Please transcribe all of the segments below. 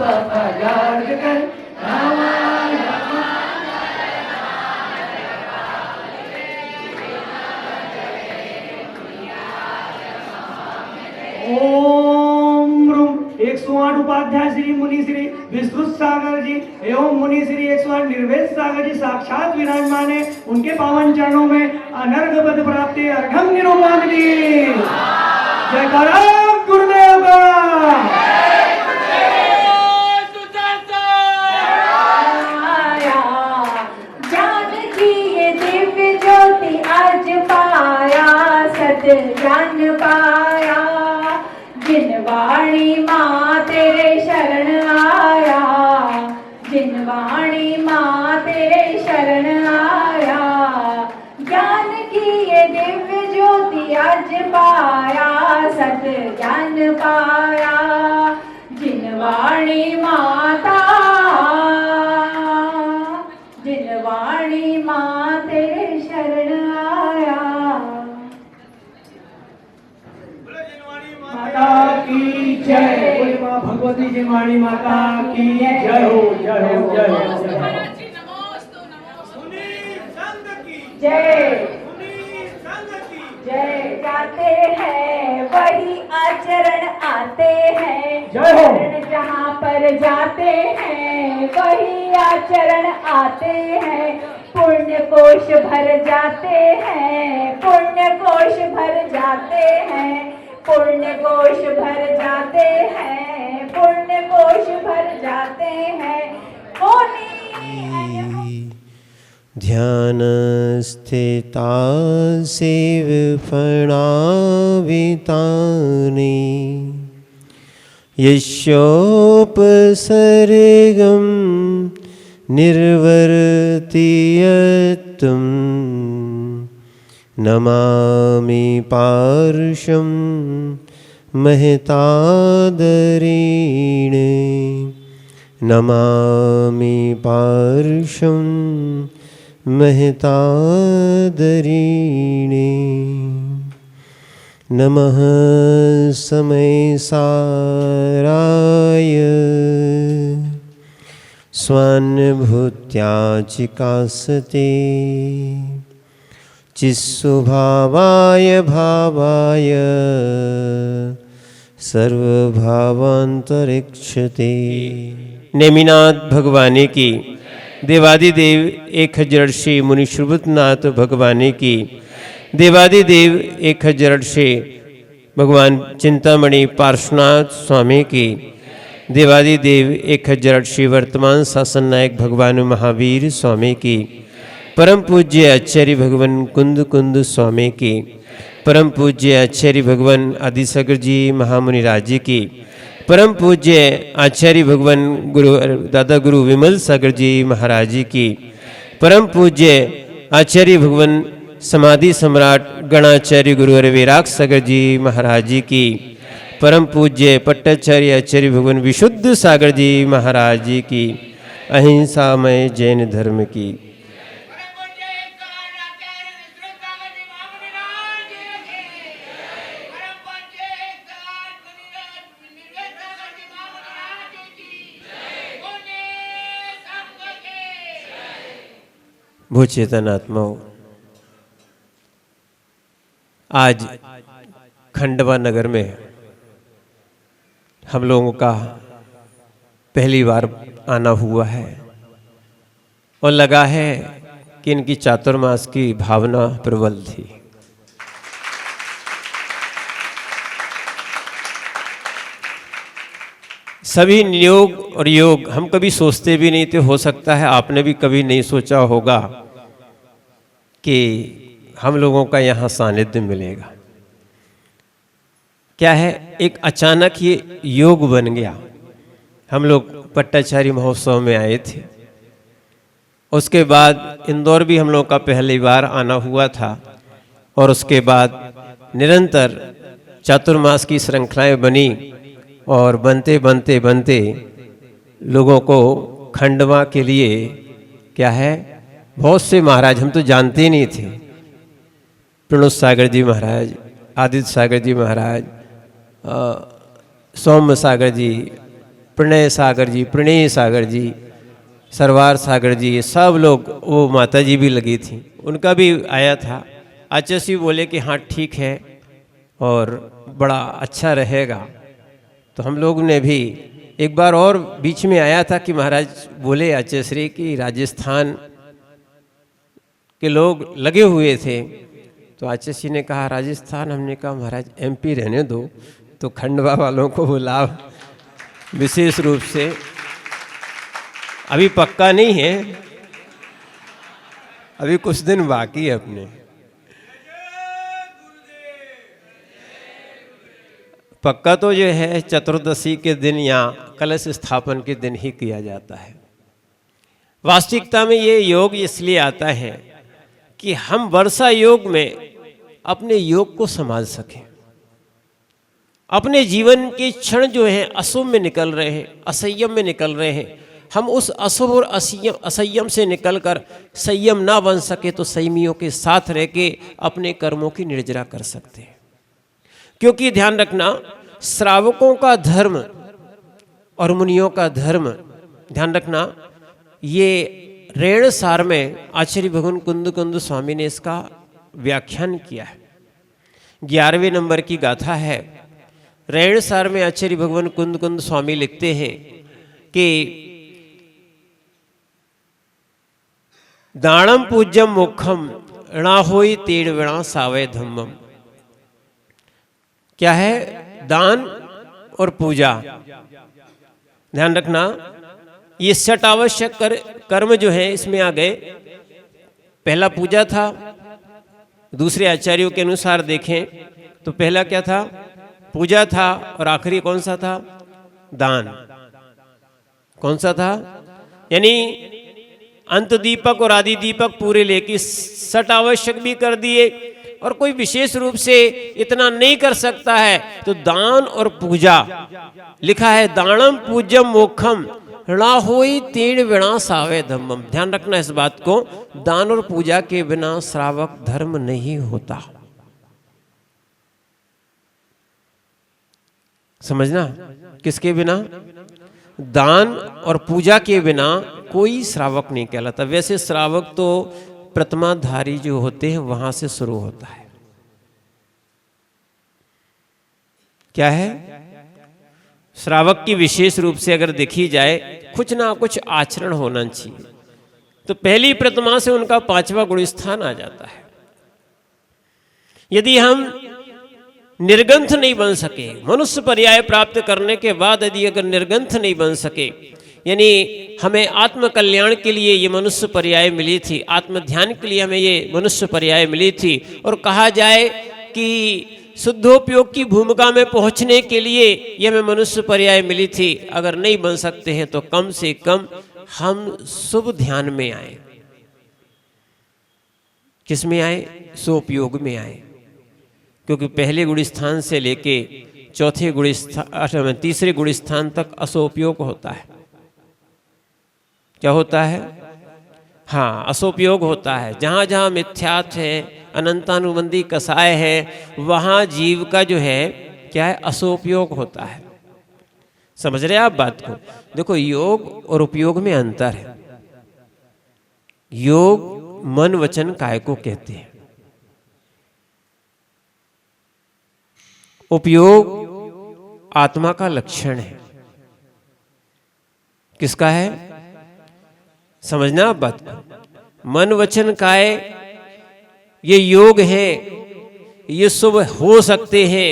याद कर ओम रूम 108 उपाध्याय श्री मुनि श्री विस्तृत सागर जी एवं मुनि श्री 108 निर्वेद सागर जी साक्षात विराजमान है। उनके पावन चरणों में अनर्घ पद प्राप्ति अर्घम निरूपण की जयकारा गुरुदेव का। ज्ञान पाया जिनवाणी माँ तेरे शरण आया, जिनवाणी माँ तेरे शरण आया, ज्ञान की ये दिव्य ज्योति आज पाया, सत ज्ञान पाया जिनवाणी माता, जिनवाणी माँ तेरे शरण आया। माता की जय, बोले माँ भगवती जी वाणी माता की जय हो, जय हो, जय हो, जय हो। जय जय गाते हैं वही आचरण आते हैं, जय हो। चरण जहाँ पर जाते हैं वही आचरण आते हैं, पुण्य कोश भर जाते हैं, पुण्य कोश भर जाते हैं, पुण्य कोश भर जाते हैं, पुण्य कोश भर जाते हैं। ध्यान स्थिता सेव फणावितानि यस्योपसर्गं निर्वर्ति यत्तं नमामि पार्श्वं महतादरेण, नमामि पार्श्वं महतादरेण। नमः समय साराय स्वान्भूत्या चिकासते, चिस्वभावाय भावाय सर्वभावांतरिक्षते। नेमिनाथ भगवानी की, देवादिदेव एक हजार से मुनि श्रुतनाथ भगवानी की, देवादिदेव एक हजार से भगवान चिंतामणि पार्श्वनाथ स्वामी की, देवादिदेव एक हजार से वर्तमान शासन नायक भगवान महावीर स्वामी की, परम पूज्य आचार्य भगवान कुंद कुंद स्वामी की, परम पूज्य आचार्य भगवान आदिसागर जी महामुनि राजी की, परम पूज्य आचार्य भगवान गुरु दादा गुरु विमल सागर जी महाराज जी की, परम पूज्य आचार्य भगवान समाधि सम्राट गणाचार्य गुरु विराग सागर जी महाराज जी की, परम पूज्य पट्टाचार्य आचार्य भगवान विशुद्ध सागर जी महाराज जी की, अहिंसामय जैन धर्म की। भूचेतन आत्माओं, आज खंडवा नगर में हम लोगों का पहली बार आना हुआ है और लगा है कि इनकी चातुर्मास की भावना प्रबल थी। सभी नियोग और योग हम कभी सोचते भी नहीं थे, हो सकता है आपने भी कभी नहीं सोचा होगा कि हम लोगों का यहाँ सानिध्य मिलेगा। क्या है, एक अचानक ये योग बन गया। हम लोग पट्टाचारी महोत्सव में आए थे, उसके बाद इंदौर भी हम लोग का पहली बार आना हुआ था और उसके बाद निरंतर चातुर्मास की श्रृंखलाएं बनी और बनते बनते बनते लोगों को खंडवा के लिए क्या है, बहुत से महाराज हम तो जानते ही नहीं थे, प्रणुत सागर जी महाराज, आदित्य सागर जी महाराज, सौम्य सागर जी, प्रणय सागर जी, सरवार सागर जी, ये सब लोग, वो माता जी भी लगी थी, उनका भी आया था। आचार्य बोले कि हाँ ठीक है और बड़ा अच्छा रहेगा। तो हम लोग ने भी एक बार और बीच में आया था कि महाराज बोले आचार्य कि राजस्थान के लोग लगे हुए थे। तो आचार्य ने कहा राजस्थान, हमने कहा महाराज MP रहने दो, तो खंडवा वालों को बुलाओ विशेष रूप से। अभी पक्का नहीं है, अभी कुछ दिन बाकी है अपने। पक्का तो जो है चतुर्दशी के दिन या कलश स्थापन के दिन ही किया जाता है। वास्तविकता में ये योग इसलिए आता है कि हम वर्षा योग में अपने योग को संभाल सकें। अपने जीवन के क्षण जो हैं अशुभ में निकल रहे हैं, असंयम में निकल रहे हैं, हम उस अशुभ और असंयम से निकलकर संयम ना बन सके तो संयमियों के साथ रह के अपने कर्मों की निर्जरा कर सकते हैं। क्योंकि ध्यान रखना, श्रावकों का धर्म और मुनियों का धर्म, ध्यान रखना, ये रेणसार में आचार्य भगवान कुंद स्वामी ने इसका व्याख्यान किया है। 11वें नंबर की गाथा है। रेणसार में आचार्य भगवान कुंद स्वामी लिखते हैं कि दानम पूज्यम मुखम ऋणा होई तीर्ण विणा सावय धम्मम। क्या है? दान और पूजा। ध्यान रखना, ये 6 आवश्यक कर्म जो है इसमें आ गए। पहला पूजा था, दूसरे आचार्यों के अनुसार देखें तो पहला क्या था? पूजा था, और आखिरी कौन सा था? दान। कौन सा था? यानी अंत दीपक और आदि दीपक पूरे लेके 6 आवश्यक भी कर दिए, और कोई विशेष रूप से इतना नहीं कर सकता है तो दान और पूजा। लिखा है दानम पूज्यम मोक्षम ऋणा होई तीर्ण विणा सावे धम्मम। ध्यान रखना इस बात को, दान और पूजा के बिना श्रावक धर्म नहीं होता। समझना, किसके बिना? दान और पूजा के बिना कोई श्रावक नहीं कहलाता। वैसे श्रावक तो प्रतिमाधारी जो होते हैं वहां से शुरू होता है। क्या है? श्रावक की विशेष रूप से अगर देखी जाए, कुछ ना कुछ आचरण होना चाहिए। तो पहली प्रतिमा से उनका 5वां गुण स्थान आ जाता है। यदि हम निर्ग्रंथ नहीं बन सके, मनुष्य पर्याय प्राप्त करने के बाद यदि अगर निर्ग्रंथ नहीं बन सके, यानी हमें आत्म कल्याण के लिए ये मनुष्य पर्याय मिली थी, आत्म ध्यान के लिए हमें ये मनुष्य पर्याय मिली थी, और कहा जाए कि शुद्धोपयोग की भूमिका में पहुंचने के लिए ये हमें मनुष्य पर्याय मिली थी, अगर नहीं बन सकते हैं तो कम से कम हम शुभ ध्यान में आए। किस में आए? स्वोपयोग में आए। क्योंकि पहले गुण स्थान से लेके चौथे गुण स्थान, तीसरे गुण स्थान तक असोपयोग होता है। क्या होता है? हाँ, असोपयोग होता है। जहाँ जहाँ मिथ्यात्व है, अनंतानुबंधी कसाय है, वहाँ जीव का जो है क्या है? असोपयोग होता है। समझ रहे आप बात को? देखो, योग और उपयोग में अंतर है। योग मन वचन काय को कहते हैं, उपयोग आत्मा का लक्षण है। किसका है? समझना आप बात को। मन वचन काय ये योग है, ये शुभ हो सकते हैं,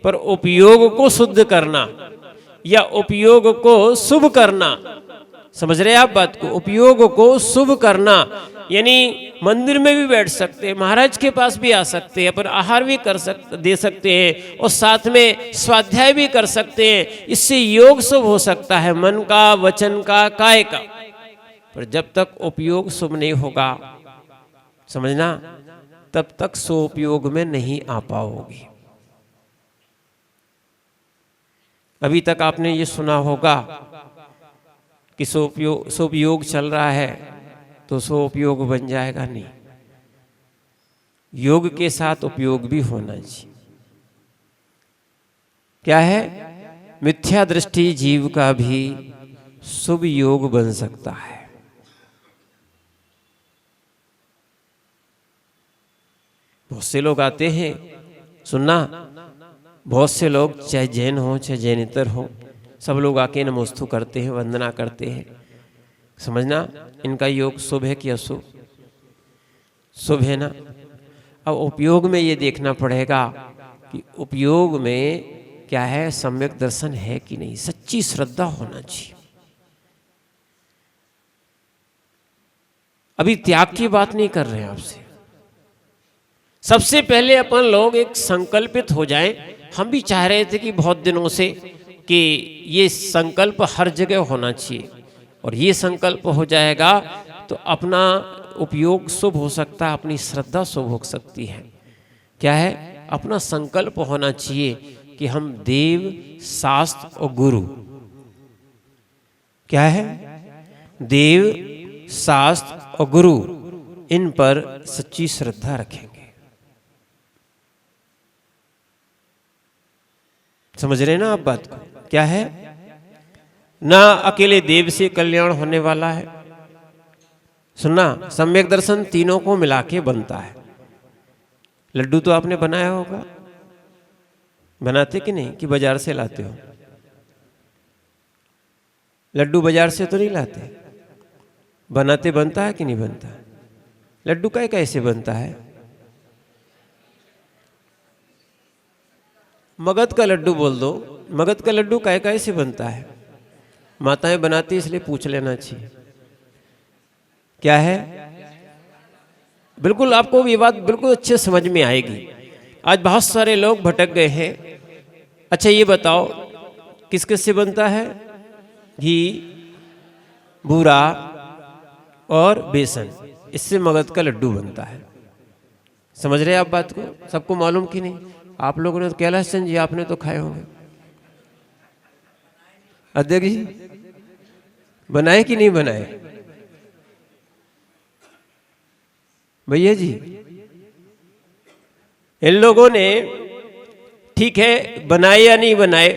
पर उपयोग को शुद्ध करना या उपयोग को शुभ करना, समझ रहे आप बात को? उपयोग को शुभ करना यानी मंदिर में भी बैठ सकते हैं, महाराज के पास भी आ सकते हैं, पर आहार भी दे सकते हैं, और साथ में स्वाध्याय भी कर सकते हैं। इससे योग शुभ हो सकता है, मन का, वचन का, काय का। पर जब तक उपयोग शुभ नहीं होगा, समझना, तब तक स्वोपयोग में नहीं आ पाओगे। अभी तक आपने ये सुना होगा कि स्वोपयोग चल रहा है तो स्वोपयोग बन जाएगा, नहीं। योग के साथ उपयोग भी होना चाहिए। क्या है? मिथ्या दृष्टि जीव का भी शुभ योग बन सकता है। बहुत से लोग आते हैं, सुनना, बहुत से लोग चाहे जैन हो चाहे जैनेतर हो, सब लोग आके नमोस्तु करते हैं, वंदना करते हैं। समझना इनका योग शुभ है कि अशुभ? शुभ है ना। अब उपयोग में ये देखना पड़ेगा कि उपयोग में क्या है, सम्यक दर्शन है कि नहीं, सच्ची श्रद्धा होना चाहिए। अभी त्याग की बात नहीं कर रहे हैं आपसे। सबसे पहले अपन लोग एक संकल्पित हो जाएं। हम भी चाह रहे थे कि बहुत दिनों से कि ये संकल्प हर जगह होना चाहिए, और ये संकल्प हो जाएगा तो अपना उपयोग शुभ हो सकता है, अपनी श्रद्धा शुभ हो सकती है। क्या है? अपना संकल्प होना चाहिए कि हम देव, शास्त्र और गुरु, क्या है, देव, शास्त्र और गुरु, इन पर सच्ची श्रद्धा रखेंगे। समझ रहे ना आप बात को? क्या है, ना अकेले देव से कल्याण होने वाला है। सुनना, सम्यक दर्शन तीनों को मिला के बनता है। लड्डू तो आपने बनाया होगा, बनाते कि नहीं, कि बाजार से लाते हो? लड्डू बाजार से तो नहीं लाते, बनाते बनता है कि नहीं बनता? लड्डू का कैसे बनता है? मगध का लड्डू बोल दो। मगध का लड्डू कैसे बनता है? माताएं बनाती, इसलिए पूछ लेना चाहिए। क्या है? बिल्कुल आपको ये बात बिल्कुल अच्छे समझ में आएगी। आज बहुत सारे लोग भटक गए हैं। अच्छा ये बताओ, किस किस से बनता है? घी, बूरा और बेसन, इससे मगध का लड्डू बनता है। समझ रहे आप बात को? सबको मालूम कि नहीं? आप लोगों ने तो, कैलाश चंद जी आपने तो खाए होंगे। अध्यक्ष जी बनाए कि नहीं बनाए? भैया जी, इन लोगों ने ठीक है बनाए या नहीं बनाए,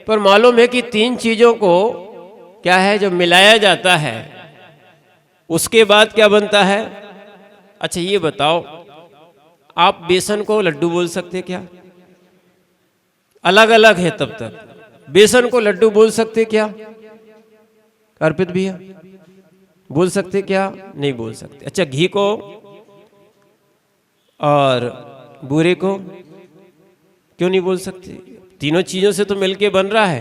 पर मालूम है कि तीन चीजों को क्या है जब मिलाया जाता है उसके बाद क्या बनता है। अच्छा ये बताओ, आप बेसन को लड्डू बोल सकते क्या? अलग अलग है तब तक। बेसन को लड्डू बोल सकते क्या? अर्पित भैया बोल सकते क्या? नहीं बोल सकते। अच्छा घी को और बूरे को क्यों नहीं बोल सकते? तीनों चीजों से तो मिलके बन रहा है,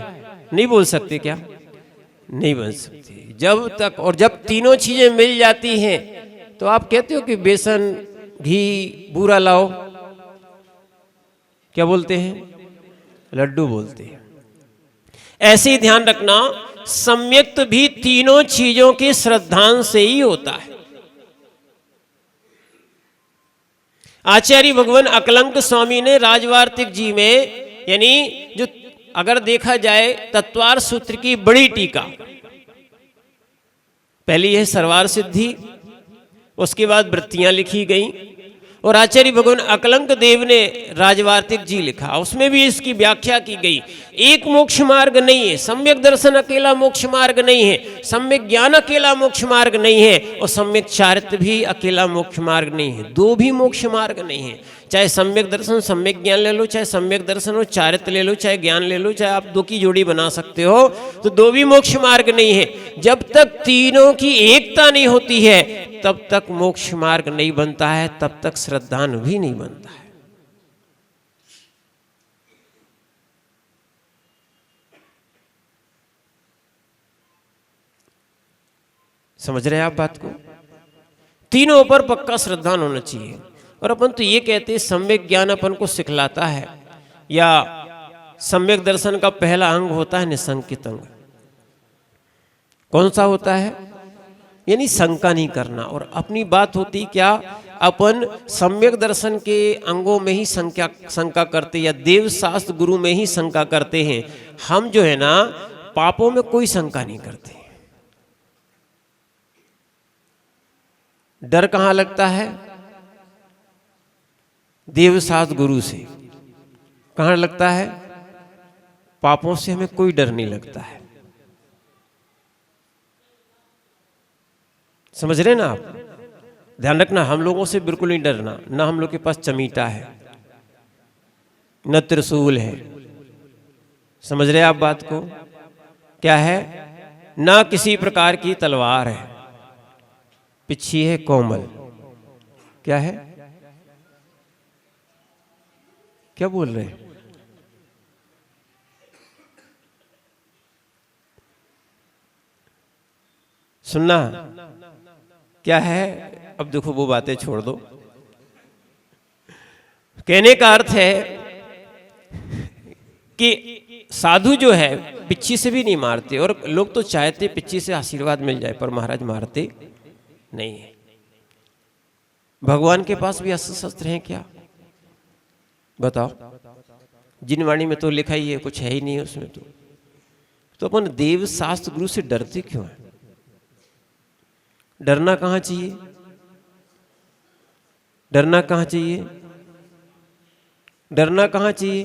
नहीं बोल सकते क्या? नहीं बन सकते। जब तक, और जब तीनों चीजें मिल जाती हैं तो आप कहते हो कि बेसन, घी, बूरा लाओ, क्या बोलते हैं? लड्डू बोलते हैं। ऐसे ही ध्यान रखना, सम्यक्त भी तीनों चीजों के श्रद्धांश से ही होता है। आचार्य भगवान अकलंक स्वामी ने राजवार्तिक जी में, यानी जो अगर देखा जाए तत्वार सूत्र की बड़ी टीका, पहली है सरवार सिद्धि, उसके बाद वृत्तियां लिखी गई, और आचार्य भगवान अकलंक देव ने राजवार्तिक जी लिखा, उसमें भी इसकी व्याख्या की गई। एक मोक्ष मार्ग नहीं है, सम्यक दर्शन अकेला मोक्ष मार्ग नहीं है, सम्यक ज्ञान अकेला मोक्ष मार्ग नहीं है, और सम्यक चारित्र भी अकेला मोक्ष मार्ग नहीं है। दो भी मोक्ष मार्ग नहीं है। चाहे सम्यक दर्शन सम्यक ज्ञान ले लो, चाहे सम्यक दर्शन और चारित्र ले लो, चाहे ज्ञान ले लो, चाहे आप दो की जोड़ी बना सकते हो, तो दो भी मोक्ष मार्ग नहीं है। जब तक तीनों की एकता नहीं होती है तब तक मोक्ष मार्ग नहीं बनता है, तब तक श्रद्धान भी नहीं बनता है। समझ रहे हैं आप बात को? तीनों पर पक्का श्रद्धान होना चाहिए। और अपन तो ये कहते हैं सम्यक ज्ञान अपन को सिखलाता है, या सम्यक दर्शन का पहला अंग होता है निसंकित अंग। कौन सा होता है? यानी शंका नहीं करना। और अपनी बात होती क्या, अपन सम्यक दर्शन के अंगों में ही शंका करते, या देव शास्त्र गुरु में ही शंका करते हैं। हम जो है ना पापों में कोई शंका नहीं करते। डर कहां लगता है? देव शास्त्र गुरु से। कहां लगता है? पापों से हमें कोई डर नहीं लगता है। समझ रहे ना आप? ध्यान रखना, हम लोगों से बिल्कुल नहीं डरना। ना हम लोग के पास चमीटा है, न त्रिशूल है। समझ रहे आप बात को? क्या है? ना किसी प्रकार की तलवार है, पिछी है कोमल। क्या है? क्या बोल रहे हैं? सुनना क्या है? अब देखो, वो बातें छोड़ दो। कहने का अर्थ है कि साधु जो है पिच्ची से भी नहीं मारते, और लोग तो चाहते पिच्ची से आशीर्वाद मिल जाए, पर महाराज मारते नहीं है। भगवान के पास भी अस्त्र शस्त्र हैं क्या? बताओ। जिनवाणी में तो लिखा ही है, कुछ है ही नहीं है उसमें। तो अपन देव शास्त्र गुरु से डरते क्यों हैं? डरना कहाँ चाहिए? डरना कहाँ चाहिए? डरना कहाँ चाहिए?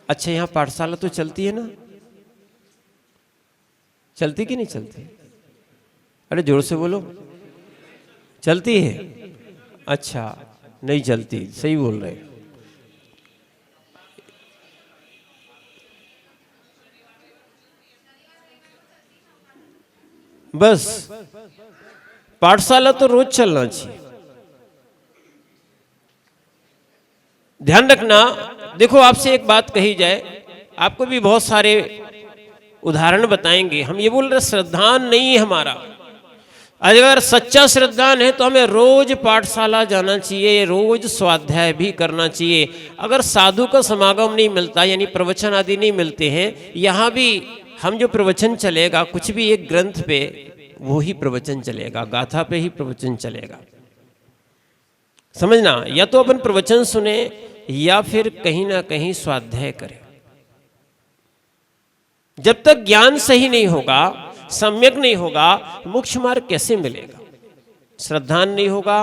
अच्छा, यहाँ पाठशाला तो चलती है ना? चलती कि नहीं चलती? अरे जोर से बोलो। चलती है? अच्छा, नहीं चलती, सही बोल रहे। बस पाठशाला तो रोज चलना चाहिए। ध्यान रखना। देखो, आपसे एक बात कही जाए, आपको भी बहुत सारे उदाहरण बताएंगे। हम ये बोल रहे श्रद्धान नहीं है हमारा। अगर सच्चा श्रद्धान है तो हमें रोज पाठशाला जाना चाहिए, रोज स्वाध्याय भी करना चाहिए। अगर साधु का समागम नहीं मिलता, यानी प्रवचन आदि नहीं मिलते हैं, यहाँ भी हम जो प्रवचन चलेगा, कुछ भी एक ग्रंथ पे वो ही प्रवचन चलेगा, गाथा पे ही प्रवचन चलेगा। समझना, या तो अपन प्रवचन सुने या फिर कहीं ना कहीं स्वाध्याय करें। जब तक ज्ञान सही नहीं होगा, सम्यक नहीं होगा, मोक्ष मार्ग कैसे मिलेगा? श्रद्धान नहीं होगा,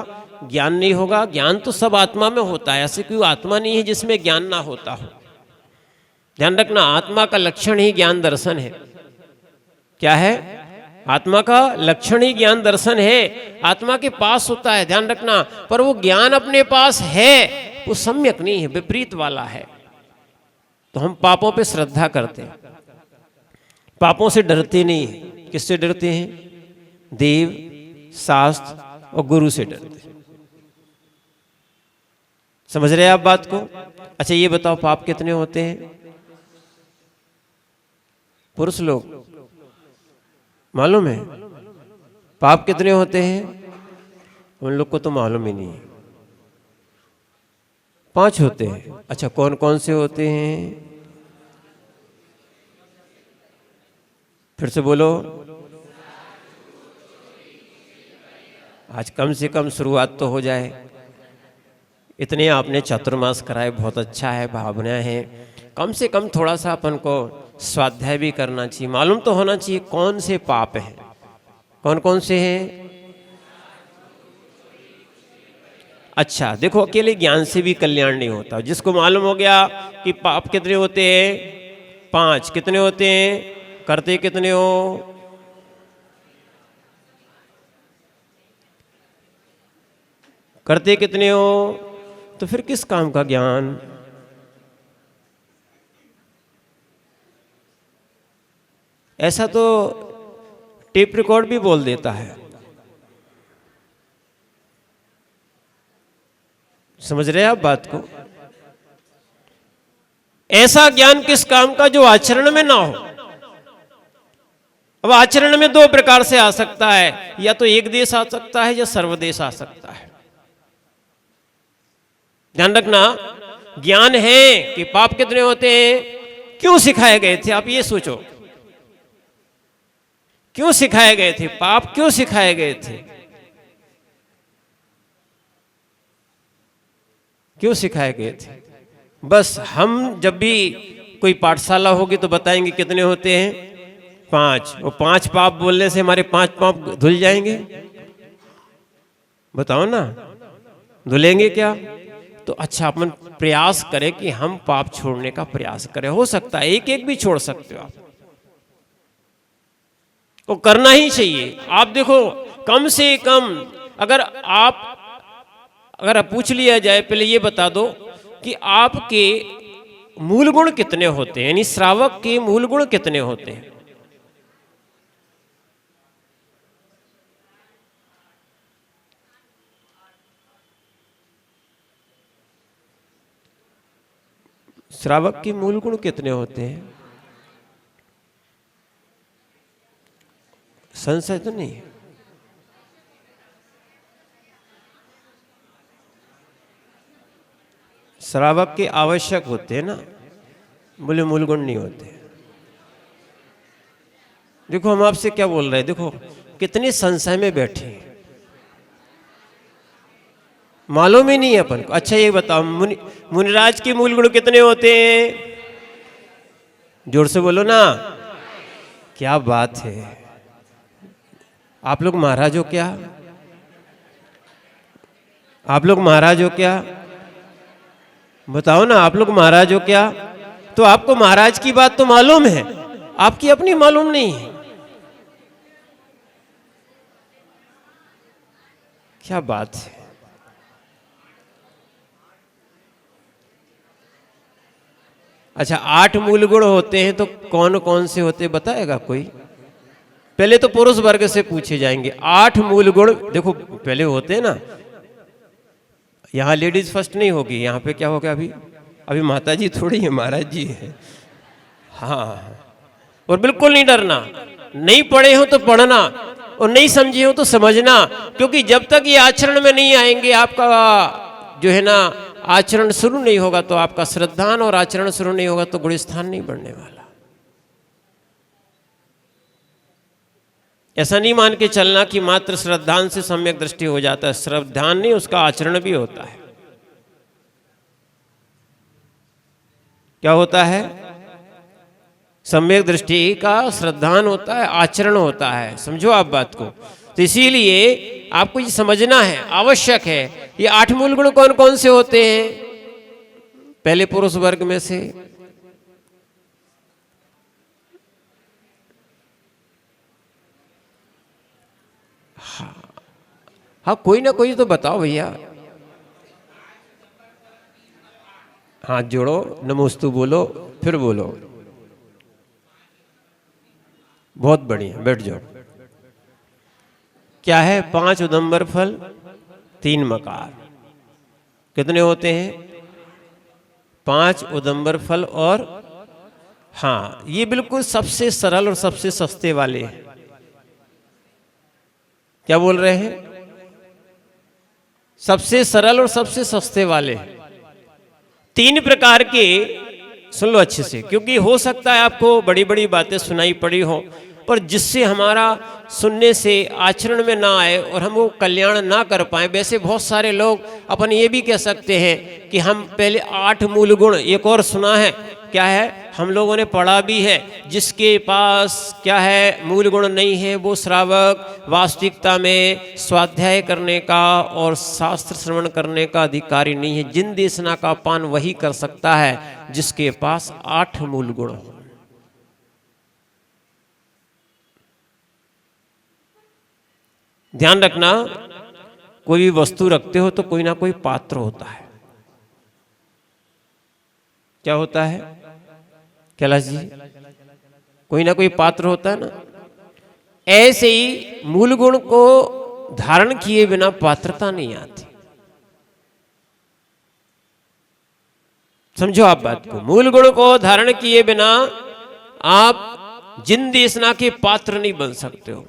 ज्ञान नहीं होगा। ज्ञान तो सब आत्मा में होता है, ऐसे कोई आत्मा नहीं है जिसमें ज्ञान ना होता हो। ध्यान रखना, आत्मा का लक्षण ही ज्ञान दर्शन है। क्या है? आत्मा का लक्षण ही ज्ञान दर्शन है। आत्मा के पास होता है, ध्यान रखना, पर वो ज्ञान अपने पास है, वो सम्यक नहीं है, विपरीत वाला है। तो हम पापों पे श्रद्धा करते हैं, पापों से डरते नहीं हैं। किससे डरते हैं? देव, शास्त्र और गुरु से डरते हैं। समझ रहे हैं आप बात को? अच्छा, ये बताओ, पाप कितने होते हैं? पुरुष लोग मालूम है? पाप कितने होते हैं? उन लोग को तो मालूम ही नहीं। 5 होते हैं। अच्छा, कौन कौन से होते हैं? फिर से बोलो। आज कम से कम शुरुआत तो हो जाए। इतने आपने चातुर्मास कराए, बहुत अच्छा है, भावना है। कम से कम थोड़ा सा अपन को स्वाध्याय भी करना चाहिए, मालूम तो होना चाहिए कौन से पाप हैं, कौन कौन से हैं। अच्छा देखो, अकेले ज्ञान से भी कल्याण नहीं होता। जिसको मालूम हो गया कि पाप कितने होते हैं, 5, कितने होते हैं, करते कितने हो, करते कितने हो, तो फिर किस काम का ज्ञान। ऐसा तो टेप रिकॉर्ड भी बोल देता है। समझ रहे हैं आप बात को? ऐसा ज्ञान किस काम का जो आचरण में ना हो। अब आचरण में 2 प्रकार से आ सकता है, या तो एक देश आ सकता है या सर्वदेश आ सकता है। ध्यान रखना, ज्ञान है कि पाप कितने होते हैं, क्यों सिखाए गए थे, आप ये सोचो, क्यों सिखाए गए थे, पाप क्यों सिखाए गए थे, क्यों सिखाए गए थे। बस हम जब भी कोई पाठशाला होगी तो बताएंगे कितने होते हैं, 5। और 5 पाप बोलने से हमारे 5 पाप धुल जाएंगे? बताओ ना, धुलेंगे क्या? तो अच्छा अपन प्रयास करें कि हम पाप छोड़ने का प्रयास करें। हो सकता है एक एक भी छोड़ सकते हो आप, वो करना ही चाहिए। आप देखो कम से कम अगर पूछ लिया जाए, पहले ये बता दो कि आपके मूल गुण कितने होते हैं, यानी श्रावक के मूल गुण कितने होते हैं। श्रावक के मूल गुण कितने होते हैं? संशय तो नहीं है? श्रावक के आवश्यक होते हैं ना, बोले मूल गुण नहीं होते। देखो हम आपसे क्या बोल रहे हैं, देखो कितने संशय में बैठे हैं, मालूम ही नहीं है अपन को। अच्छा ये बताओ मुनिराज के मूल गुण कितने होते हैं? जोर से बोलो ना, क्या बात है। आप लोग महाराज हो क्या? आप लोग महाराज हो क्या? बताओ ना, आप लोग महाराज हो क्या? तो आपको महाराज की बात तो मालूम है, आपकी अपनी मालूम नहीं है। क्या बात है। अच्छा 8 मूल गुण होते हैं, तो कौन कौन से होते हैं बताएगा कोई? पहले तो पुरुष वर्ग से पूछे जाएंगे 8 मूल गुण। देखो पहले होते हैं ना, यहाँ लेडीज फर्स्ट नहीं होगी, यहाँ पे क्या होगा, अभी माता जी थोड़ी है, महाराज जी है। हाँ, और बिल्कुल नहीं डरना, नहीं पढ़े हो तो पढ़ना और नहीं समझे हो तो समझना, क्योंकि जब तक ये आचरण में नहीं आएंगे, आपका जो है ना आचरण शुरू नहीं होगा, तो आपका श्रद्धान और आचरण शुरू नहीं होगा तो गुणस्थान नहीं बढ़ने वाला। ऐसा नहीं मान के चलना कि मात्र श्रद्धान से सम्यक दृष्टि हो जाता है। श्रद्धान नहीं, उसका आचरण भी होता है। क्या होता है? सम्यक दृष्टि का श्रद्धान होता है, आचरण होता है। समझो आप बात को। तो इसीलिए आपको ये समझना है, आवश्यक है। ये 8 मूल गुण कौन कौन से होते हैं? पहले पुरुष वर्ग में से हाँ कोई ना कोई तो बताओ भैया। हाथ जोड़ो, नमोस्तु बोलो, फिर बोलो। बहुत बढ़िया, बैठ जाओ। क्या है? 5 उदंबर फल, 3 मकार। कितने होते हैं? 5 उदंबर फल और हाँ, ये बिल्कुल सबसे सरल और सबसे सस्ते वाले हैं। क्या बोल रहे हैं? सबसे सरल और सबसे सस्ते वाले। 3 प्रकार के, सुन लो अच्छे से, क्योंकि हो सकता है आपको बड़ी बड़ी बातें सुनाई पड़ी हो, पर जिससे हमारा सुनने से आचरण में ना आए और हम वो कल्याण ना कर पाए। वैसे बहुत सारे लोग अपन ये भी कह सकते हैं कि हम पहले 8 मूल गुण, एक और सुना है, क्या है, हम लोगों ने पढ़ा भी है, जिसके पास क्या है मूल गुण नहीं है वो श्रावक वास्तविकता में स्वाध्याय करने का और शास्त्र श्रवण करने का अधिकारी नहीं है। जिन देशना का पान वही कर सकता है जिसके पास 8 मूल गुण हो। ध्यान रखना, कोई भी वस्तु रखते हो तो कोई ना कोई पात्र होता है। क्या होता है कैलाश जी? कोई ना कोई पात्र होता है ना। ऐसे ही मूल गुण को धारण किए बिना पात्रता नहीं आती। समझो आप बात को। मूल गुण को धारण किए बिना आप जिन देशना के पात्र नहीं बन सकते हो।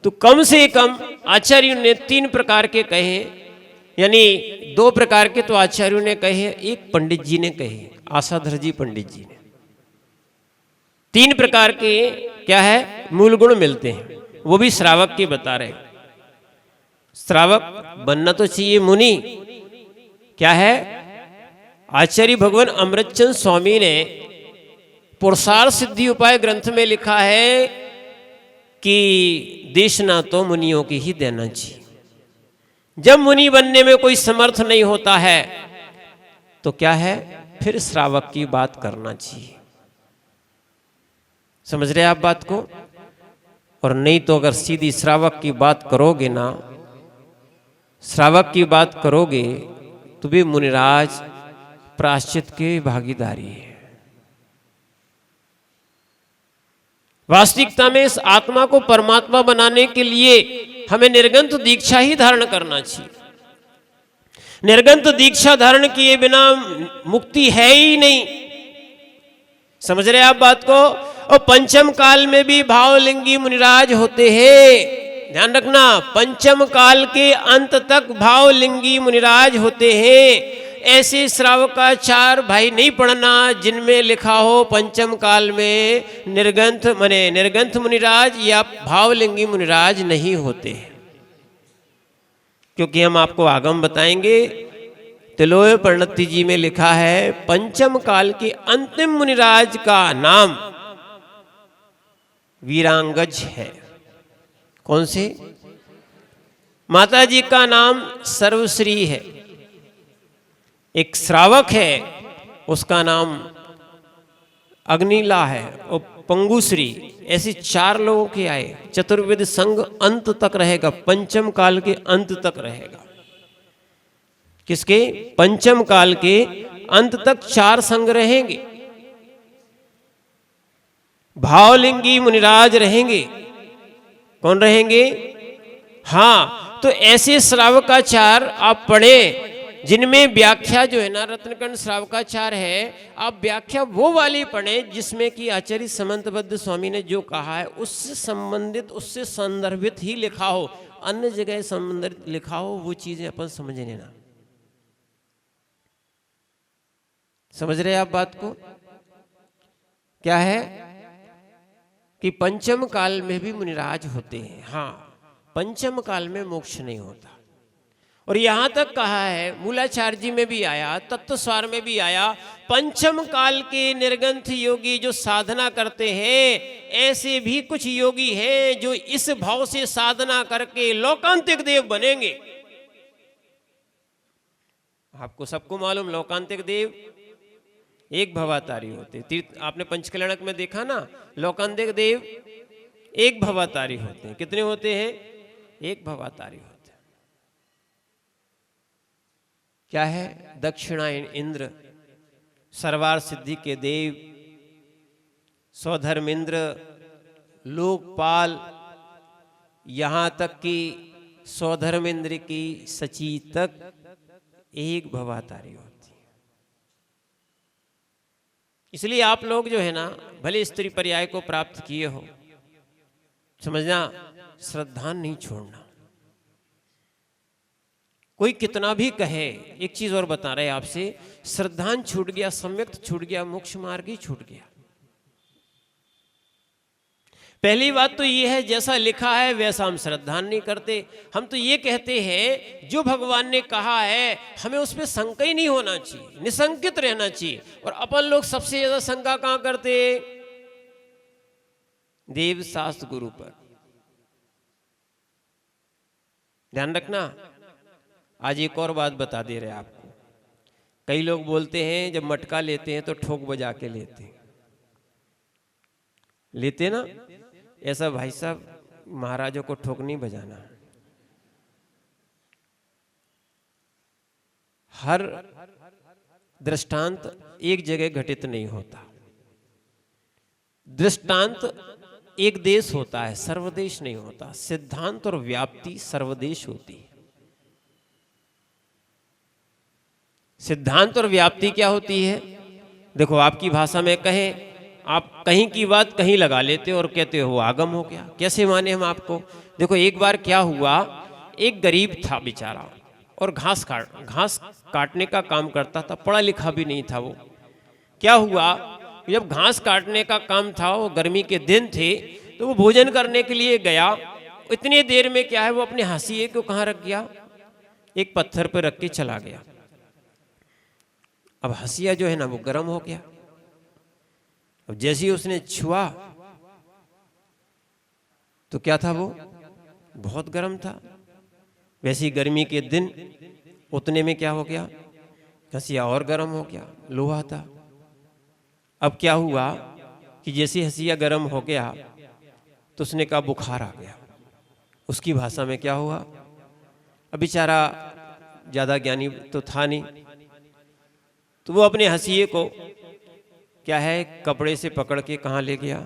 तो कम से कम आचार्यों ने 3 प्रकार के कहे, यानी 2 प्रकार के तो आचार्यों ने कहे, एक पंडित जी ने कहे, आशाधर जी पंडित जी ने। 3 प्रकार के क्या है मूल गुण मिलते हैं, वो भी श्रावक के बता रहे। श्रावक बनना तो चाहिए मुनि। क्या है? आचार्य भगवान अमृतचंद स्वामी ने पुरुषार्थ सिद्धि उपाय ग्रंथ में लिखा है कि देशना तो मुनियों की ही देना चाहिए। जब मुनि बनने में कोई समर्थ नहीं होता है तो क्या है, फिर श्रावक की बात करना चाहिए। समझ रहे आप बात को? और नहीं तो अगर सीधी श्रावक की बात करोगे ना, श्रावक की बात करोगे तो भी मुनिराज प्रायश्चित की भागीदारी है। वास्तविकता में इस आत्मा को परमात्मा बनाने के लिए हमें निर्गंथ दीक्षा ही धारण करना चाहिए। निर्गंथ दीक्षा धारण किए बिना मुक्ति है ही नहीं। समझ रहे आप बात को? और पंचम काल में भी भावलिंगी मुनिराज होते हैं। ध्यान रखना, पंचम काल के अंत तक भावलिंगी मुनिराज होते हैं। ऐसे श्रावकाचार भाई नहीं पढ़ना जिनमें लिखा हो पंचम काल में निर्गंथ मुनिराज या भावलिंगी मुनिराज नहीं होते। क्योंकि हम आपको आगम बताएंगे, तिलोय प्रणति जी में लिखा है पंचम काल के अंतिम मुनिराज का नाम वीरांगज है। कौन से? माता जी का नाम सर्वश्री है। एक श्रावक है, उसका नाम अग्निला है और पंगुश्री। ऐसे 4 लोगों के आए। चतुर्वेद संघ अंत तक रहेगा, पंचम काल के अंत तक रहेगा। किसके? पंचम काल के अंत तक 4 संघ रहेंगे। भावलिंगी मुनिराज रहेंगे। कौन रहेंगे? हाँ, तो ऐसे श्रावकाचार आप पढ़े जिनमें व्याख्या जो है ना, रत्नकंड श्रावकाचार है, आप व्याख्या वो वाली पढ़ें जिसमें कि आचार्य समंतबद्ध स्वामी ने जो कहा है उससे संबंधित, उससे संदर्भित ही लिखा हो। अन्य जगह संबंधित लिखा हो वो चीजें अपन समझ लेना। समझ रहे आप बात को? क्या है कि पंचम काल में भी मुनिराज होते हैं। हाँ, पंचम काल में मोक्ष नहीं होता। और यहां तक कहा है, मूलाचार्य जी में भी आया, तत्वसार में भी आया, पंचम काल के निर्गंथ योगी जो साधना करते हैं, ऐसे भी कुछ योगी हैं जो इस भाव से साधना करके लोकांतिक देव बनेंगे। आपको सबको मालूम, लोकांतिक देव एक भवातारी होते। आपने पंचकल्याणक में देखा ना, लोकांतिक देव एक भवातारी होते हैं। कितने होते हैं? एक भवातारी होते हैं। क्या है? दक्षिणायन इंद्र, सर्वार सिद्धि के देव, स्वधर्मेंद्र, लोकपाल, यहां तक कि स्वधर्मेंद्र की सची तक एक भवातारी होती है। इसलिए आप लोग जो है ना, भले स्त्री पर्याय को प्राप्त किए हो, समझना, श्रद्धा नहीं छोड़ना। कोई कितना भी कहे, एक चीज और बता रहे आपसे, श्रद्धान छूट गया, सम्यक छूट गया, मोक्ष मार्ग ही छूट गया। पहली बात तो ये है, जैसा लिखा है वैसा हम श्रद्धान नहीं करते। हम तो ये कहते हैं जो भगवान ने कहा है हमें उस पर शंका ही नहीं होना चाहिए, निशंकित रहना चाहिए। और अपन लोग सबसे ज्यादा शंका कहां करते? देव शास्त्र गुरु पर। ध्यान रखना। आज एक और बात बता दे रहे आपको। कई लोग बोलते हैं जब मटका लेते हैं तो ठोक बजा के लेते ना। ऐसा भाई साहब, महाराजों को ठोक नहीं बजाना। हर दृष्टांत एक जगह घटित नहीं होता। दृष्टांत एक देश होता है, सर्वदेश नहीं होता। सिद्धांत और व्याप्ति सर्वदेश होती है। सिद्धांत और व्याप्ति क्या होती है? देखो, आपकी भाषा में कहें, आप कहीं की बात कहीं लगा लेते हो और कहते हो वो आगम हो गया। कैसे माने हम आपको? देखो, एक बार क्या हुआ, एक गरीब था बेचारा और घास काटने का काम करता था, पढ़ा लिखा भी नहीं था वो। क्या हुआ, जब घास काटने का काम था, वो गर्मी के दिन थे, तो वो भोजन करने के लिए गया। इतनी देर में क्या है, वो अपने हाशिए को कहाँ रख गया? एक पत्थर पर रख के चला गया। अब हसिया जो है ना वो गर्म हो गया। अब जैसे ही उसने छुआ तो क्या था, वो बहुत गर्म था। वैसी गर्मी के दिन उतने में क्या हो गया, हंसिया और गर्म हो गया, लोहा था। अब क्या हुआ कि जैसे हंसिया गर्म हो गया तो उसने कहा बुखार आ गया। उसकी भाषा में क्या हुआ, अब बेचारा ज़्यादा ज्ञानी तो था नहीं, तो वो अपने हंसिए को क्या है कपड़े से पकड़ के कहाँ ले गया,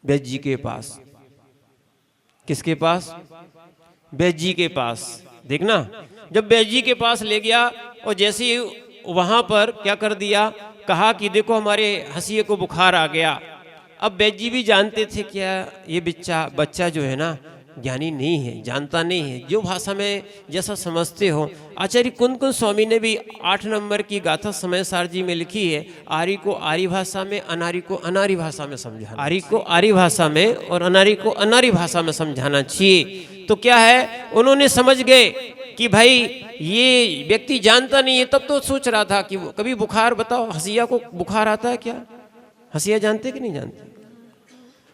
वैद्य जी के पास। किसके पास? वैद्य जी के पास। देखना, जब वैद्य जी के पास ले गया और जैसे ही वहां पर क्या कर दिया, कहा कि देखो हमारे हंसिए को बुखार आ गया। अब वैद्य जी भी जानते थे क्या ये बच्चा जो है ना ज्ञानी नहीं है, जानता नहीं है, जो भाषा में जैसा समझते हो। आचार्य कुंद कुंद स्वामी ने भी 8 नंबर की गाथा समय सार जी में लिखी है, आर्य को आर्य भाषा में, अनार्य को अनार्य भाषा में समझाना। आर्य को आर्य भाषा में और अनार्य को अनार्य भाषा में समझाना चाहिए। तो क्या है, उन्होंने समझ गए कि भाई ये व्यक्ति जानता नहीं है। तब तो सोच रहा था कि कभी बुखार, बताओ हंसिया को बुखार आता है क्या? हंसिया जानते कि नहीं जानते?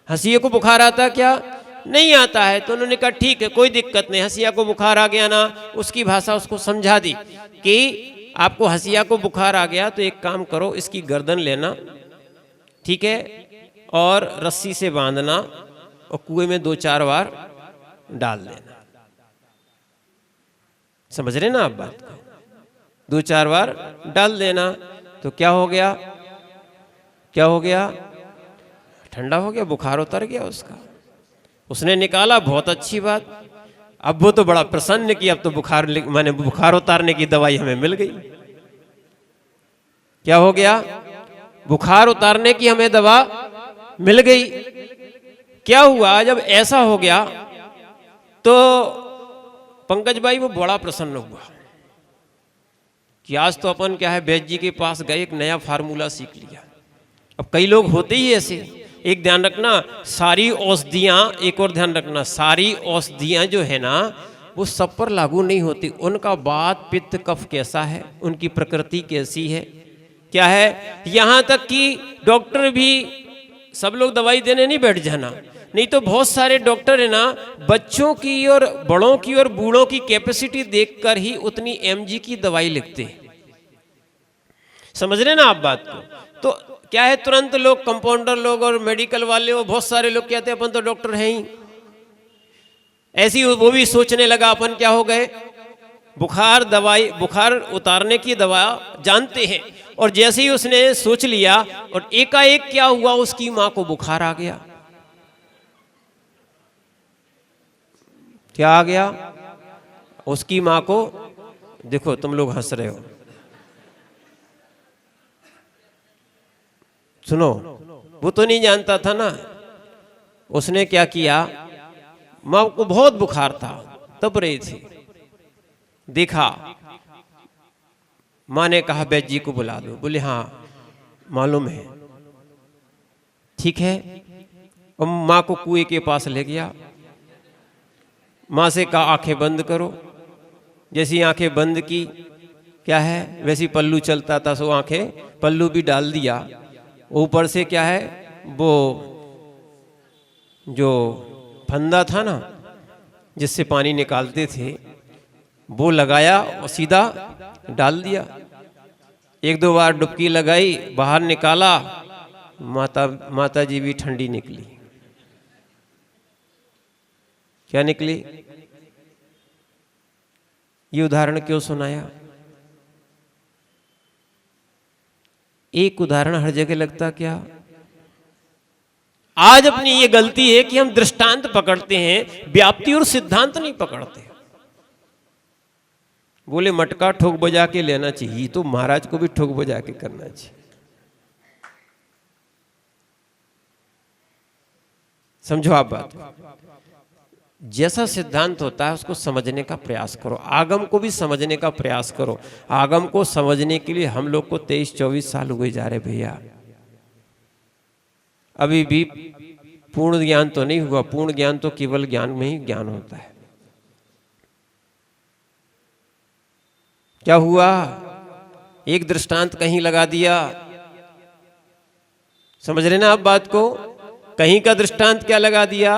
हंसिया को बुखार आता है क्या? नहीं आता है। तो उन्होंने कहा ठीक है, कोई दिक्कत नहीं, हंसिया को बुखार आ गया ना, उसकी भाषा उसको समझा दी कि आपको हंसिया को बुखार आ गया तो एक काम करो, इसकी गर्दन लेना, ठीक है, और रस्सी से बांधना और कुएं में 2-4 बार डाल देना। समझ रहे ना आप बात को? 2-4 बार डाल देना तो क्या हो गया, क्या हो गया, ठंडा हो गया, बुखार उतर गया उसका। उसने निकाला, बहुत अच्छी बात। अब वो तो बड़ा प्रसन्न कि अब तो बुखार उतारने की दवाई हमें मिल गई। क्या हो गया, बुखार उतारने की हमें दवा मिल गई। क्या हुआ, जब ऐसा हो गया तो पंकज भाई वो बड़ा प्रसन्न हुआ कि आज तो अपन क्या है वैद्य जी के पास गए, एक नया फार्मूला सीख लिया। अब कई लोग होते ही ऐसे, एक ध्यान रखना, सारी औषधियाँ, एक और ध्यान रखना, सारी औषधियाँ जो है ना वो सब पर लागू नहीं होती। उनका वात पित्त कफ कैसा है, उनकी प्रकृति कैसी है, क्या है, यहाँ तक कि डॉक्टर भी सब लोग दवाई देने नहीं बैठ जाना। नहीं तो बहुत सारे डॉक्टर है ना बच्चों की और बड़ों की और बूढ़ों की कैपेसिटी देखकर ही उतनी एमजी की दवाई लिखते हैं। समझ रहे ना आप बात को? तो क्या है, तुरंत लोग, कंपाउंडर लोग और मेडिकल वाले और बहुत सारे लोग कहते हैं अपन तो डॉक्टर हैं ही। ऐसी वो भी सोचने लगा अपन क्या हो गए, बुखार उतारने की दवा जानते हैं। और जैसे ही उसने सोच लिया और एकाएक क्या हुआ, उसकी मां को बुखार आ गया। क्या आ गया, उसकी मां को। देखो तुम लोग हंस रहे हो, सुनो, वो तो नहीं जानता था ना। उसने क्या किया, मां को बहुत बुखार था, तप रही थी, देखा, मां ने कहा वैद्य जी को बुला दो। बोले हाँ मालूम है, ठीक है। और मां को कुएं के पास ले गया, मां से कहा आंखें बंद करो। जैसी आंखें बंद की, क्या है, वैसी पल्लू चलता था, सो आंखें पल्लू भी डाल दिया। ऊपर से क्या है, वो जो फंदा था ना जिससे पानी निकालते थे, वो लगाया और सीधा डाल दिया। 1-2 बार डुबकी लगाई, बाहर निकाला, माता जी भी ठंडी निकली। क्या निकली? ये उदाहरण क्यों सुनाया? एक उदाहरण हर जगह लगता क्या? आज अपनी ये गलती है कि हम दृष्टांत पकड़ते हैं, व्याप्ति और सिद्धांत नहीं पकड़ते। बोले मटका ठोक बजा के लेना चाहिए, तो महाराज को भी ठोक बजा के करना चाहिए। समझो आप बात। जैसा सिद्धांत होता है उसको समझने का प्रयास करो, आगम को भी समझने का प्रयास करो। आगम को समझने के लिए हम लोग को 23-24 साल हुए जा रहे भैया, अभी भी पूर्ण ज्ञान तो नहीं हुआ। पूर्ण ज्ञान तो केवल ज्ञान में ही ज्ञान होता है। क्या हुआ, एक दृष्टांत कहीं लगा दिया। समझ रहे ना आप बात को? कहीं का दृष्टांत क्या लगा दिया।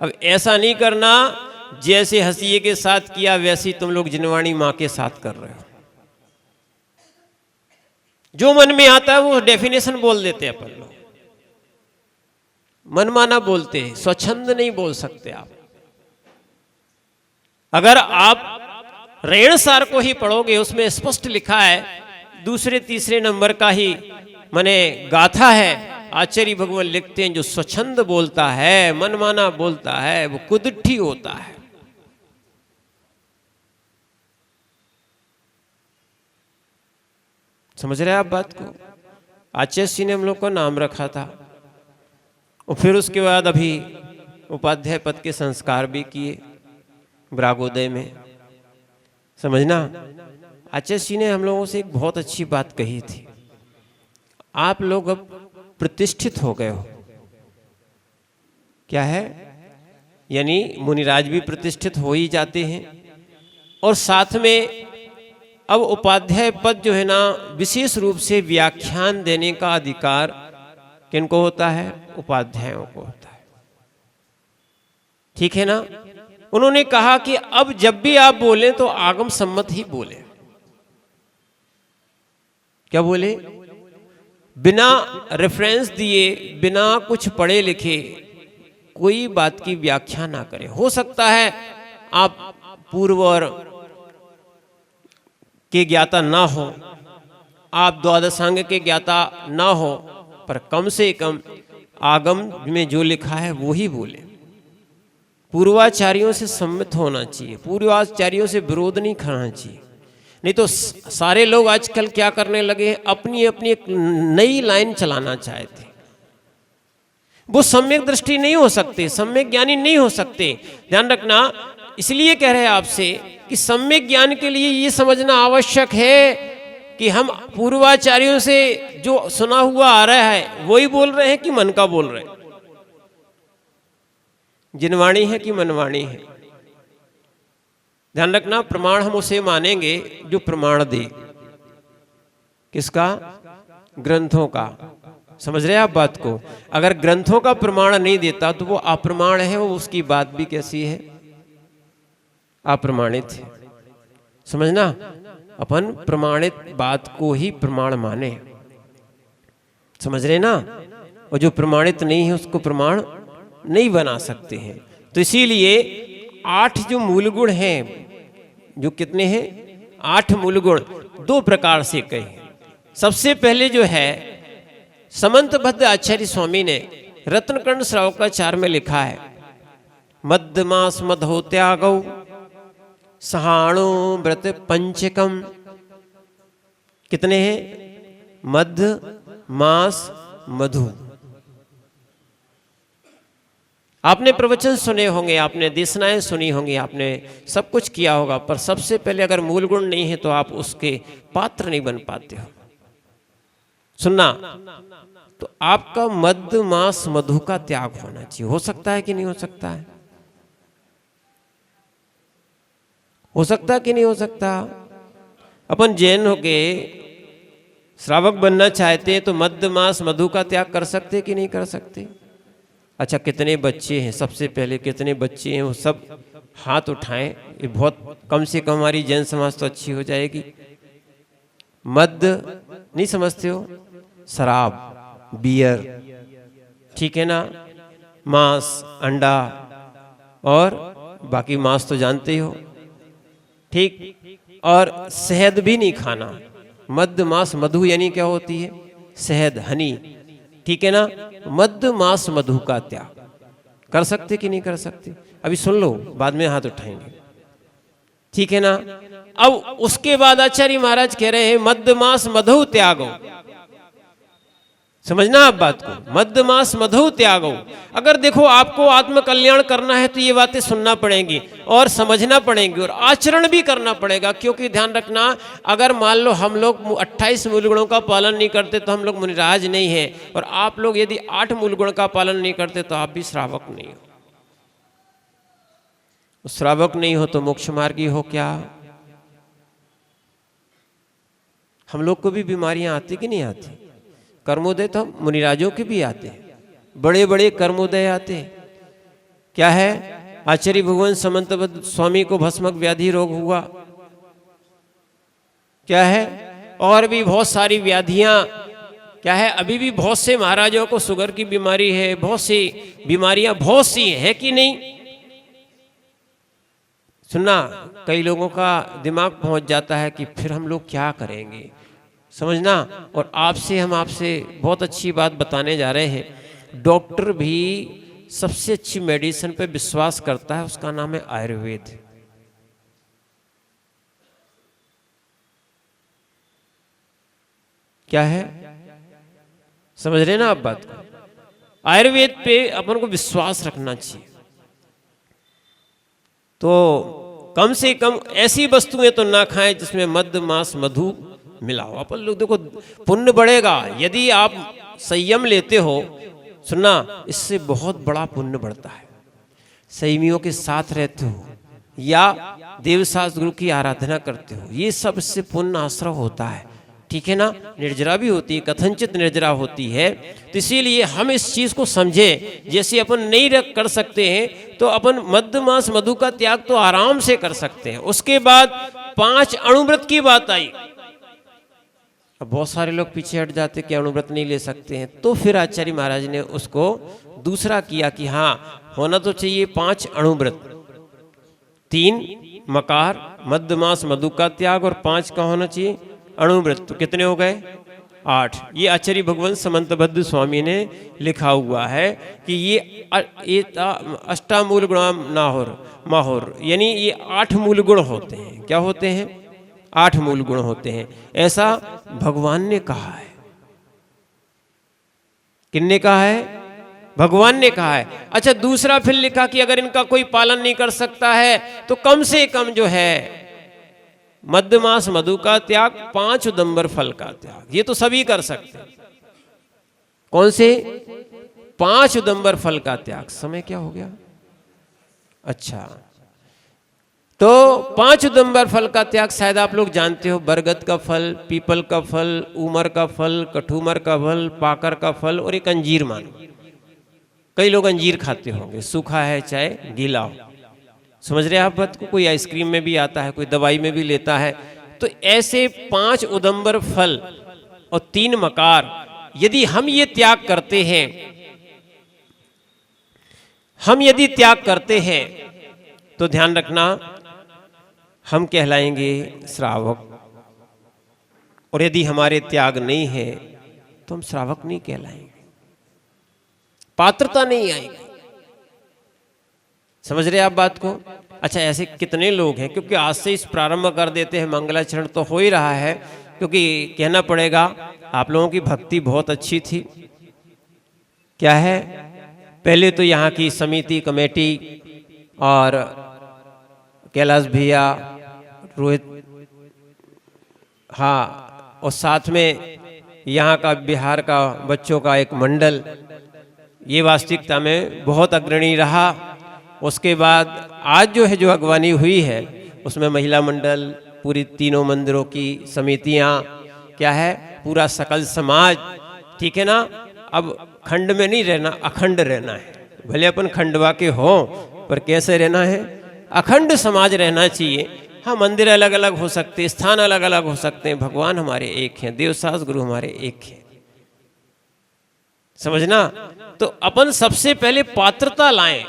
अब ऐसा नहीं करना, जैसे हंसिए के साथ किया वैसे तुम लोग जिनवाणी माँ के साथ कर रहे हो। जो मन में आता है वो डेफिनेशन बोल देते हैं अपन लोग, मनमाना बोलते हैं, स्वच्छंद नहीं बोल सकते आप। अगर आप रेण सार को ही पढ़ोगे, उसमें स्पष्ट लिखा है, दूसरे तीसरे नंबर का ही माने गाथा है, आचार्य भगवान लिखते हैं जो स्वच्छंद बोलता है, मनमाना बोलता है, वो कुदठी होता है। समझ रहे हैं आप बात को? आचार्य जी ने हम लोग को नाम रखा था, और फिर उसके बाद अभी उपाध्याय पद के संस्कार भी किए ब्रागोदय में। समझना, आचार्य जी ने हम लोगों से एक बहुत अच्छी बात कही थी, आप लोग अब प्रतिष्ठित हो गए हो। क्या है? यानी मुनिराज भी प्रतिष्ठित हो ही जाते हैं, और साथ में अब उपाध्याय पद जो है ना, विशेष रूप से व्याख्यान देने का अधिकार किनको होता है? उपाध्यायों को होता है। ठीक है ना? उन्होंने कहा कि अब जब भी आप बोले तो आगम सम्मत ही बोले। क्या बोले? बिना रेफरेंस दिए, बिना कुछ पढ़े लिखे कोई बात की व्याख्या ना करें। हो सकता है आप पूर्व और के ज्ञाता ना हो, आप द्वादशांग के ज्ञाता ना हो, पर कम से कम आगम में जो लिखा है वो ही बोले। पूर्वाचार्यों से सम्मत होना चाहिए, पूर्वाचार्यों से विरोध नहीं करना चाहिए। नहीं तो सारे लोग आजकल क्या करने लगे हैं, अपनी अपनी एक नई लाइन चलाना चाहते। वो सम्यक दृष्टि नहीं हो सकते, सम्यक ज्ञानी नहीं हो सकते। ध्यान रखना, इसलिए कह रहे हैं आपसे कि सम्यक ज्ञान के लिए ये समझना आवश्यक है कि हम पूर्वाचार्यों से जो सुना हुआ आ रहा है वही बोल रहे हैं कि मन का बोल रहे हैं, जिनवाणी है कि मनवाणी है। ध्यान रखना, प्रमाण हम उसे मानेंगे जो प्रमाण दे। किसका? ग्रंथों का। समझ रहे हैं आप बात को? अगर ग्रंथों का प्रमाण नहीं देता तो वो अप्रमाण है, वो उसकी बात भी कैसी है? अप्रमाणित है। समझना, अपन प्रमाणित बात को ही प्रमाण माने। समझ रहे ना? और जो प्रमाणित नहीं है उसको प्रमाण नहीं बना सकते हैं। तो इसीलिए 8 जो मूल गुण हैं, जो कितने हैं? 8 मूल गुण 2 प्रकार से कहे। सबसे पहले जो है, समंतबद्ध आचार्य स्वामी ने रत्नकर्ण श्रावकाचार में लिखा है, मध्य मास मधो त्यागौ सहाणो व्रत पंचकम। कितने हैं? मध्य मास मधु। आपने प्रवचन सुने होंगे, आपने देशनाएं सुनी होंगी, आपने सब कुछ किया होगा, पर सबसे पहले अगर मूल गुण नहीं है तो आप उसके पात्र नहीं बन पाते हो। सुनना, तो आपका मध्य मास मधु का त्याग होना चाहिए। हो सकता है कि नहीं हो सकता है? हो सकता कि नहीं हो सकता? अपन जैन होके श्रावक बनना चाहते हैं तो मध्य मास मधु का त्याग कर सकते कि नहीं कर सकते? अच्छा, कितने बच्चे हैं? सबसे पहले कितने बच्चे हैं वो सब हाथ उठाएं। ये बहुत कम से कम हमारी जैन समाज तो अच्छी हो जाएगी। मध्य नहीं समझते हो? शराब, बियर, ठीक है ना? मांस, अंडा, और बाकी मांस तो जानते ही हो, ठीक? और शहद भी नहीं खाना। मध्य मास मधु यानी क्या होती है? शहद, हनी, ठीक है ना? मध्य मास मधु का त्याग कर सकते कि नहीं कर सकते? अभी सुन लो, बाद में हाथ उठाएंगे, ठीक है ना? अब उसके बाद आचार्य महाराज कह रहे हैं मध्य मास मधु त्यागो। समझना आप बात को, मध्य मास मधु त्यागो। अगर देखो आपको आत्म कल्याण करना है तो ये बातें सुनना पड़ेंगी और समझना पड़ेंगी और आचरण भी करना पड़ेगा। क्योंकि ध्यान रखना, अगर मान लो हम लोग 28 मूल गुणों का पालन नहीं करते तो हम लोग मुनिराज नहीं है, और आप लोग यदि 8 मूल गुण का पालन नहीं करते तो आप भी श्रावक नहीं हो। श्रावक नहीं हो तो मोक्ष मार्गी हो क्या? हम लोग को भी बीमारियां आती कि नहीं आती? कर्मोदय तो मुनिराजों के भी आते हैं, बड़े बड़े कर्मोदय आते हैं। क्या है? आचार्य भगवान समंतबद्ध स्वामी को भस्मक व्याधि रोग हुआ, क्या है? और भी बहुत सारी व्याधियां क्या है, अभी भी बहुत से महाराजों को शुगर की बीमारी है, बहुत सी बीमारियां बहुत सी है कि नहीं। सुनना, कई लोगों का दिमाग पहुंच जाता है कि फिर हम लोग क्या करेंगे, समझना। और हम आपसे बहुत अच्छी बात बताने जा रहे हैं। डॉक्टर भी सबसे अच्छी मेडिसिन पे विश्वास करता है, उसका नाम है आयुर्वेद। क्या है, समझ रहे ना आप बात को? आयुर्वेद पे अपन को विश्वास रखना चाहिए। तो कम से कम ऐसी वस्तुएं तो ना खाएं जिसमें मद्य मांस मधु मिला हो। अपन लोग देखो, पुण्य बढ़ेगा यदि आप संयम लेते हो। सुनना, इससे बहुत बड़ा पुण्य बढ़ता है। संयमियों के साथ रहते हो या देवशास्त्र गुरु की आराधना करते हो, ये सब इससे पुण्य आश्रय होता है, ठीक है ना। निर्जरा भी होती है, कथनचित निर्जरा होती है। तो इसीलिए हम इस चीज को समझे। जैसे अपन नहीं कर सकते हैं तो अपन मद्य मांस मधु का त्याग तो आराम से कर सकते हैं। उसके बाद 5 अणुव्रत की बात आई। अब बहुत सारे लोग पीछे हट जाते कि अणुव्रत नहीं ले सकते हैं, तो फिर आचार्य महाराज ने उसको दूसरा किया कि हाँ, होना तो चाहिए 5 अणुव्रत, 3 मकार मद्य मांस मधु का त्याग और 5 का होना चाहिए अणुव्रत। तो कितने हो गए? 8। ये आचार्य भगवान समंतबद्ध स्वामी ने लिखा हुआ है कि ये अष्टामूल गुणाम नाहुर माहुर, यानी ये 8 मूल गुण होते हैं। क्या होते हैं? 8 मूल गुण होते हैं, ऐसा भगवान ने कहा है। किसने कहा है? भगवान ने कहा है। अच्छा, दूसरा फिर लिखा कि अगर इनका कोई पालन नहीं कर सकता है तो कम से कम जो है मद्य मांस मधु का त्याग, 5 उदंबर फल का त्याग, ये तो सभी कर सकते हैं। कौन से? 5 उदंबर फल का त्याग। समय क्या हो गया? अच्छा, तो 5 उदंबर फल का त्याग शायद आप लोग जानते हो। बरगद का फल, पीपल का फल, उमर का फल, कठूमर का फल, पाकर का फल और एक अंजीर मानो। कई लोग अंजीर खाते होंगे, सूखा है चाहे गीला हो। समझ रहे हैं आप बात को? कोई आइसक्रीम में भी आता है, कोई दवाई में भी लेता है। तो ऐसे 5 उदंबर फल और 3 मकार यदि हम ये त्याग करते हैं, हम यदि त्याग करते हैं तो ध्यान रखना, हम कहलाएंगे श्रावक। और यदि हमारे त्याग नहीं है तो हम श्रावक नहीं कहलाएंगे, पात्रता नहीं आएगी। समझ रहे आप बात को? अच्छा, ऐसे कितने लोग हैं, क्योंकि आज से इस प्रारंभ कर देते हैं। मंगलाचरण तो हो ही रहा है, क्योंकि कहना पड़ेगा आप लोगों की भक्ति बहुत अच्छी थी। क्या है? पहले तो यहाँ की समिति कमेटी और कैलाश भैया, रोहित, हाँ, और साथ में यहाँ का बिहार का बच्चों का एक मंडल, ये वास्तविकता में बहुत अग्रणी रहा। उसके बाद आज जो है, जो अगवानी हुई है, उसमें महिला मंडल, पूरी तीनों मंदिरों की समितियाँ, क्या है, पूरा सकल समाज, ठीक है ना। अब खंड में नहीं रहना, अखंड रहना है। भले अपन खंडवा के हों, पर कैसे रहना है? अखंड समाज रहना चाहिए। हाँ, मंदिर अलग अलग हो सकते हैं, स्थान अलग अलग हो सकते हैं, भगवान हमारे एक हैं, देवशास्त्र गुरु हमारे एक हैं। समझना। तो अपन सबसे पहले पात्रता लाएं,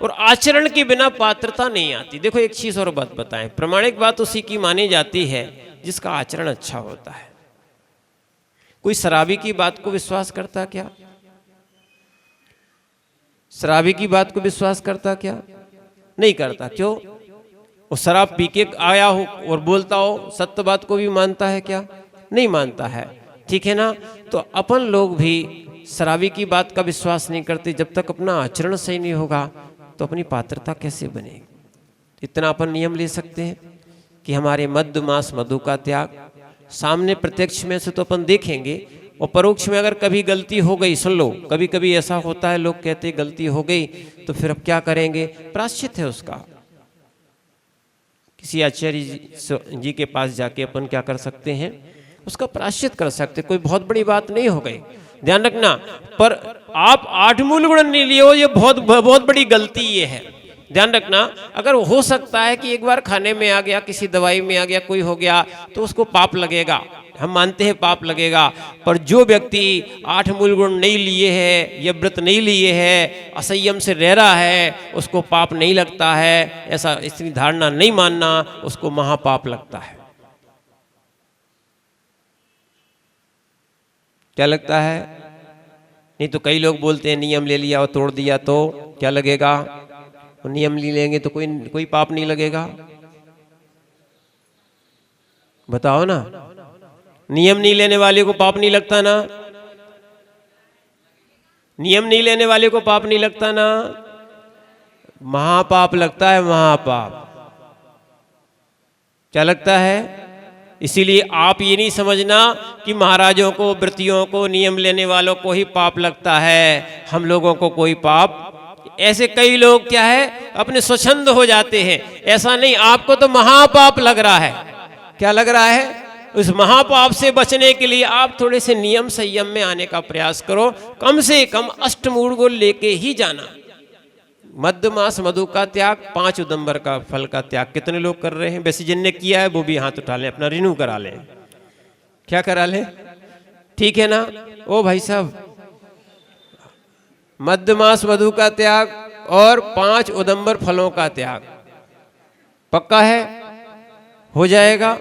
और आचरण के बिना पात्रता नहीं आती। देखो, एक चीज और बात बताएं, प्रामाणिक बात उसी की मानी जाती है जिसका आचरण अच्छा होता है। कोई शराबी की बात को विश्वास करता क्या? शराबी की बात को विश्वास करता क्या? नहीं करता। क्यों? वो शराब पी के आया हो और बोलता हो, सत्य बात को भी मानता है क्या? नहीं मानता है, ठीक है ना। तो अपन लोग भी शराबी की बात का विश्वास नहीं करते। जब तक अपना आचरण सही नहीं होगा तो अपनी पात्रता कैसे बनेगी? इतना अपन नियम ले सकते हैं कि हमारे मद्य मांस मधु का त्याग, सामने प्रत्यक्ष में से तो अपन देखेंगे, और परोक्ष में अगर कभी गलती हो गई, सुन लो, कभी कभी ऐसा होता है, लोग कहते हैं गलती हो गई तो फिर अब क्या करेंगे? प्रायश्चित है उसका। किसी आचार्य जी के पास जाके अपन क्या कर सकते हैं? उसका प्रायश्चित कर सकते। कोई बहुत बड़ी बात नहीं हो गई, ध्यान रखना। पर आप 8 मूल गुण नहीं लिए हो, ये बहुत बड़ी गलती ये है। ध्यान रखना। अगर हो सकता है कि एक बार खाने में आ गया, किसी दवाई में आ गया, कोई हो गया, तो उसको पाप लगेगा, हम मानते हैं पाप लगेगा, पर जो व्यक्ति 8 मूल गुण नहीं लिए है, या व्रत नहीं लिए है, असंयम से रह रहा है, उसको पाप नहीं लगता है, ऐसा इसकी धारणा नहीं मानना, उसको महापाप लगता है। क्या लगता है? नहीं तो कई लोग बोलते हैं नियम ले लिया और तोड़ दिया तो क्या लगेगा, नियम ले लेंगे तो कोई पाप नहीं लगेगा। बताओ ना, नियम नहीं लेने वाले को पाप नहीं लगता ना, नियम नहीं लेने वाले को पाप नहीं लगता ना, महापाप लगता है, महापाप। क्या लगता है? इसीलिए आप ये नहीं समझना कि महाराजों को, व्रतियों को, नियम लेने वालों को ही पाप लगता है, हम लोगों को कोई पाप। ऐसे कई लोग क्या है अपने स्वच्छंद हो जाते हैं, ऐसा नहीं, आपको तो महापाप लग रहा है। क्या लग रहा है? उस महापाप से बचने के लिए आप थोड़े से नियम संयम में आने का प्रयास करो, कम से कम अष्टमूढ़ को लेके ही जाना। मध्य मास मधु का त्याग, 5 उदंबर का फल का त्याग कितने लोग कर रहे हैं? वैसे जिनने किया है वो भी हाथ उठा लें, अपना रिन्यू करा लें। क्या करा लें? ठीक है ना? ओ भाई साहब, मध्य मास मधु का त्याग और 5 उदंबर फलों का त्याग पक्का है? हो जाएगा?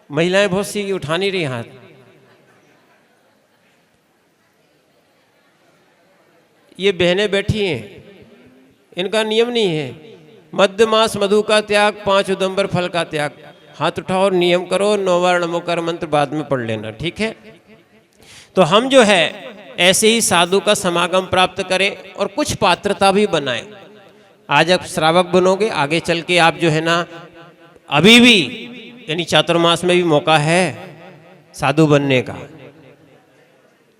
महिलाएं बहुत सी उठा नहीं रही हाथ। ये बहनें बैठी हैं, इनका नियम नहीं है। मध्य मास मधु का त्याग, 5 उदंबर फल का त्याग, हाथ उठाओ और नियम करो, 9 बार नमोकार मंत्र बाद में पढ़ लेना, ठीक है? तो हम जो है ऐसे ही साधु का समागम प्राप्त करें और कुछ पात्रता भी बनाएं। आज आप श्रावक बनोगे, आगे चल के आप जो है ना, अभी भी यानी चातुर्मास में भी मौका है साधु बनने का।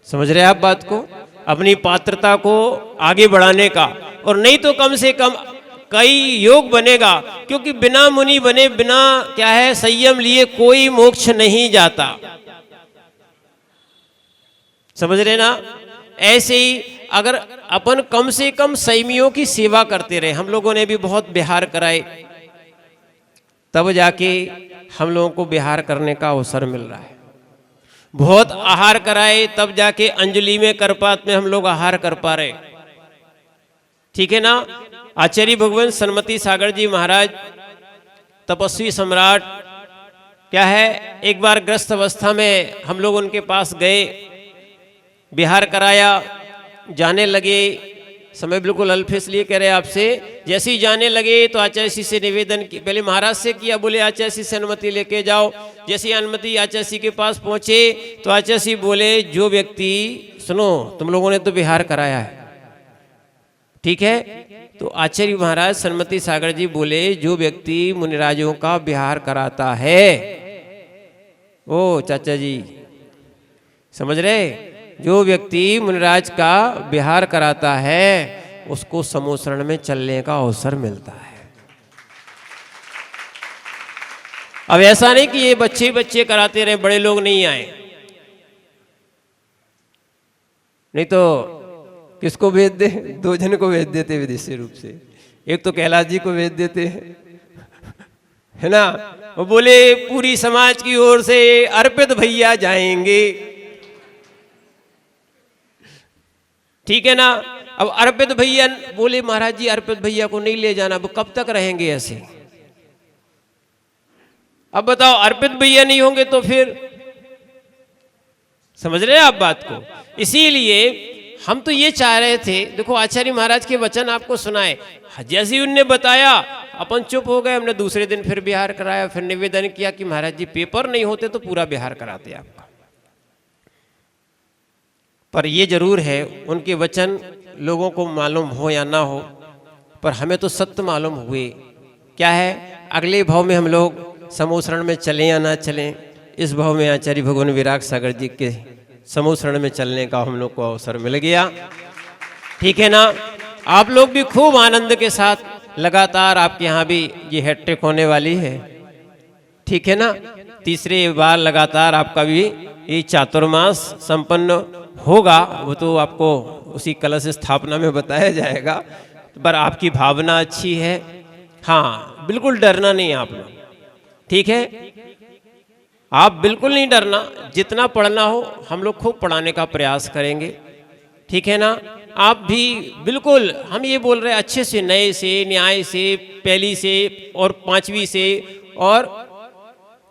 समझ रहे हैं आप बात को? अपनी पात्रता को आगे बढ़ाने का, और नहीं तो कम से कम कई योग बनेगा, क्योंकि बिना मुनि बने, बिना क्या है संयम लिए कोई मोक्ष नहीं जाता। समझ रहे ना? ऐसे ही अगर अपन कम से कम संयमियों की सेवा करते रहे, हम लोगों ने भी बहुत विहार कराए, तब जाके हम लोगों को विहार करने का अवसर मिल रहा है। बहुत आहार कराए, तब जाके अंजलि में करपात में हम लोग आहार कर पा रहे, ठीक है ना? आचार्य भगवान सन्मति सागर जी महाराज, तपस्वी सम्राट, क्या है, एक बार ग्रस्त अवस्था में हम लोग उनके पास गए, विहार कराया, जाने लगे, समय बिल्कुल अल्प है इसलिए कह रहे आपसे। जैसे ही जाने लगे तो आचार्य श्री से निवेदन की, पहले महाराज से किया, बोले आचार्य श्री से अनुमति लेके जाओ। जैसे ही अनुमति आचार्य श्री के पास पहुंचे तो आचार्य श्री बोले, जो व्यक्ति, सुनो तुम लोगों ने तो विहार कराया है, ठीक है? तो आचार्य महाराज सन्मति सागर जी बोले, जो व्यक्ति मुनिराजों का विहार कराता है, ओ चाचा जी समझ रहे, जो व्यक्ति मुनिराज का विहार कराता है उसको समूह शरण में चलने का अवसर मिलता है। अब ऐसा नहीं कि ये बच्चे बच्चे कराते रहे, बड़े लोग नहीं आए, नहीं तो किसको भेज दे? 2 जन को भेज देते विदेशी रूप से, एक तो कैलाश जी को भेज देते हैं, है ना? वो बोले पूरी समाज की ओर से अर्पित भैया जाएंगे, ठीक है ना? अब अर्पित भैया बोले, महाराज जी अर्पित भैया को नहीं ले जाना, वो कब तक रहेंगे ऐसे? अब बताओ, अर्पित भैया नहीं होंगे तो फिर, समझ रहे हैं आप बात को? इसीलिए हम तो ये चाह रहे थे, देखो आचार्य महाराज के वचन आपको सुनाए, जैसे ही उनने बताया अपन चुप हो गए। हमने दूसरे दिन फिर बिहार कराया, फिर निवेदन किया कि महाराज जी पेपर नहीं होते तो पूरा बिहार कराते आपका। पर ये जरूर है, उनके वचन लोगों को मालूम हो या ना हो, पर हमें तो सत्य मालूम हुए। क्या है, अगले भाव में हम लोग समूह शरण में चलें या ना चलें, इस भाव में आचार्य भगवान विराग सागर जी के समूह शरण में चलने का हम लोग को अवसर मिल गया, ठीक है ना? आप लोग भी खूब आनंद के साथ लगातार, आपके यहाँ भी ये हैट्रिक होने वाली है, ठीक है ना? तीसरे बार लगातार आपका भी ये चातुर्मास संपन्न होगा, वो तो आपको उसी कलश स्थापना में बताया जाएगा। पर आपकी भावना अच्छी है, हाँ बिल्कुल डरना नहीं आप लोग, ठीक है? आप बिल्कुल नहीं डरना, जितना पढ़ना हो हम लोग खूब पढ़ाने का प्रयास करेंगे, ठीक है ना। आप भी बिल्कुल, हम ये बोल रहे हैं अच्छे से, नए से, न्याय से, पहली से और पांचवी से, और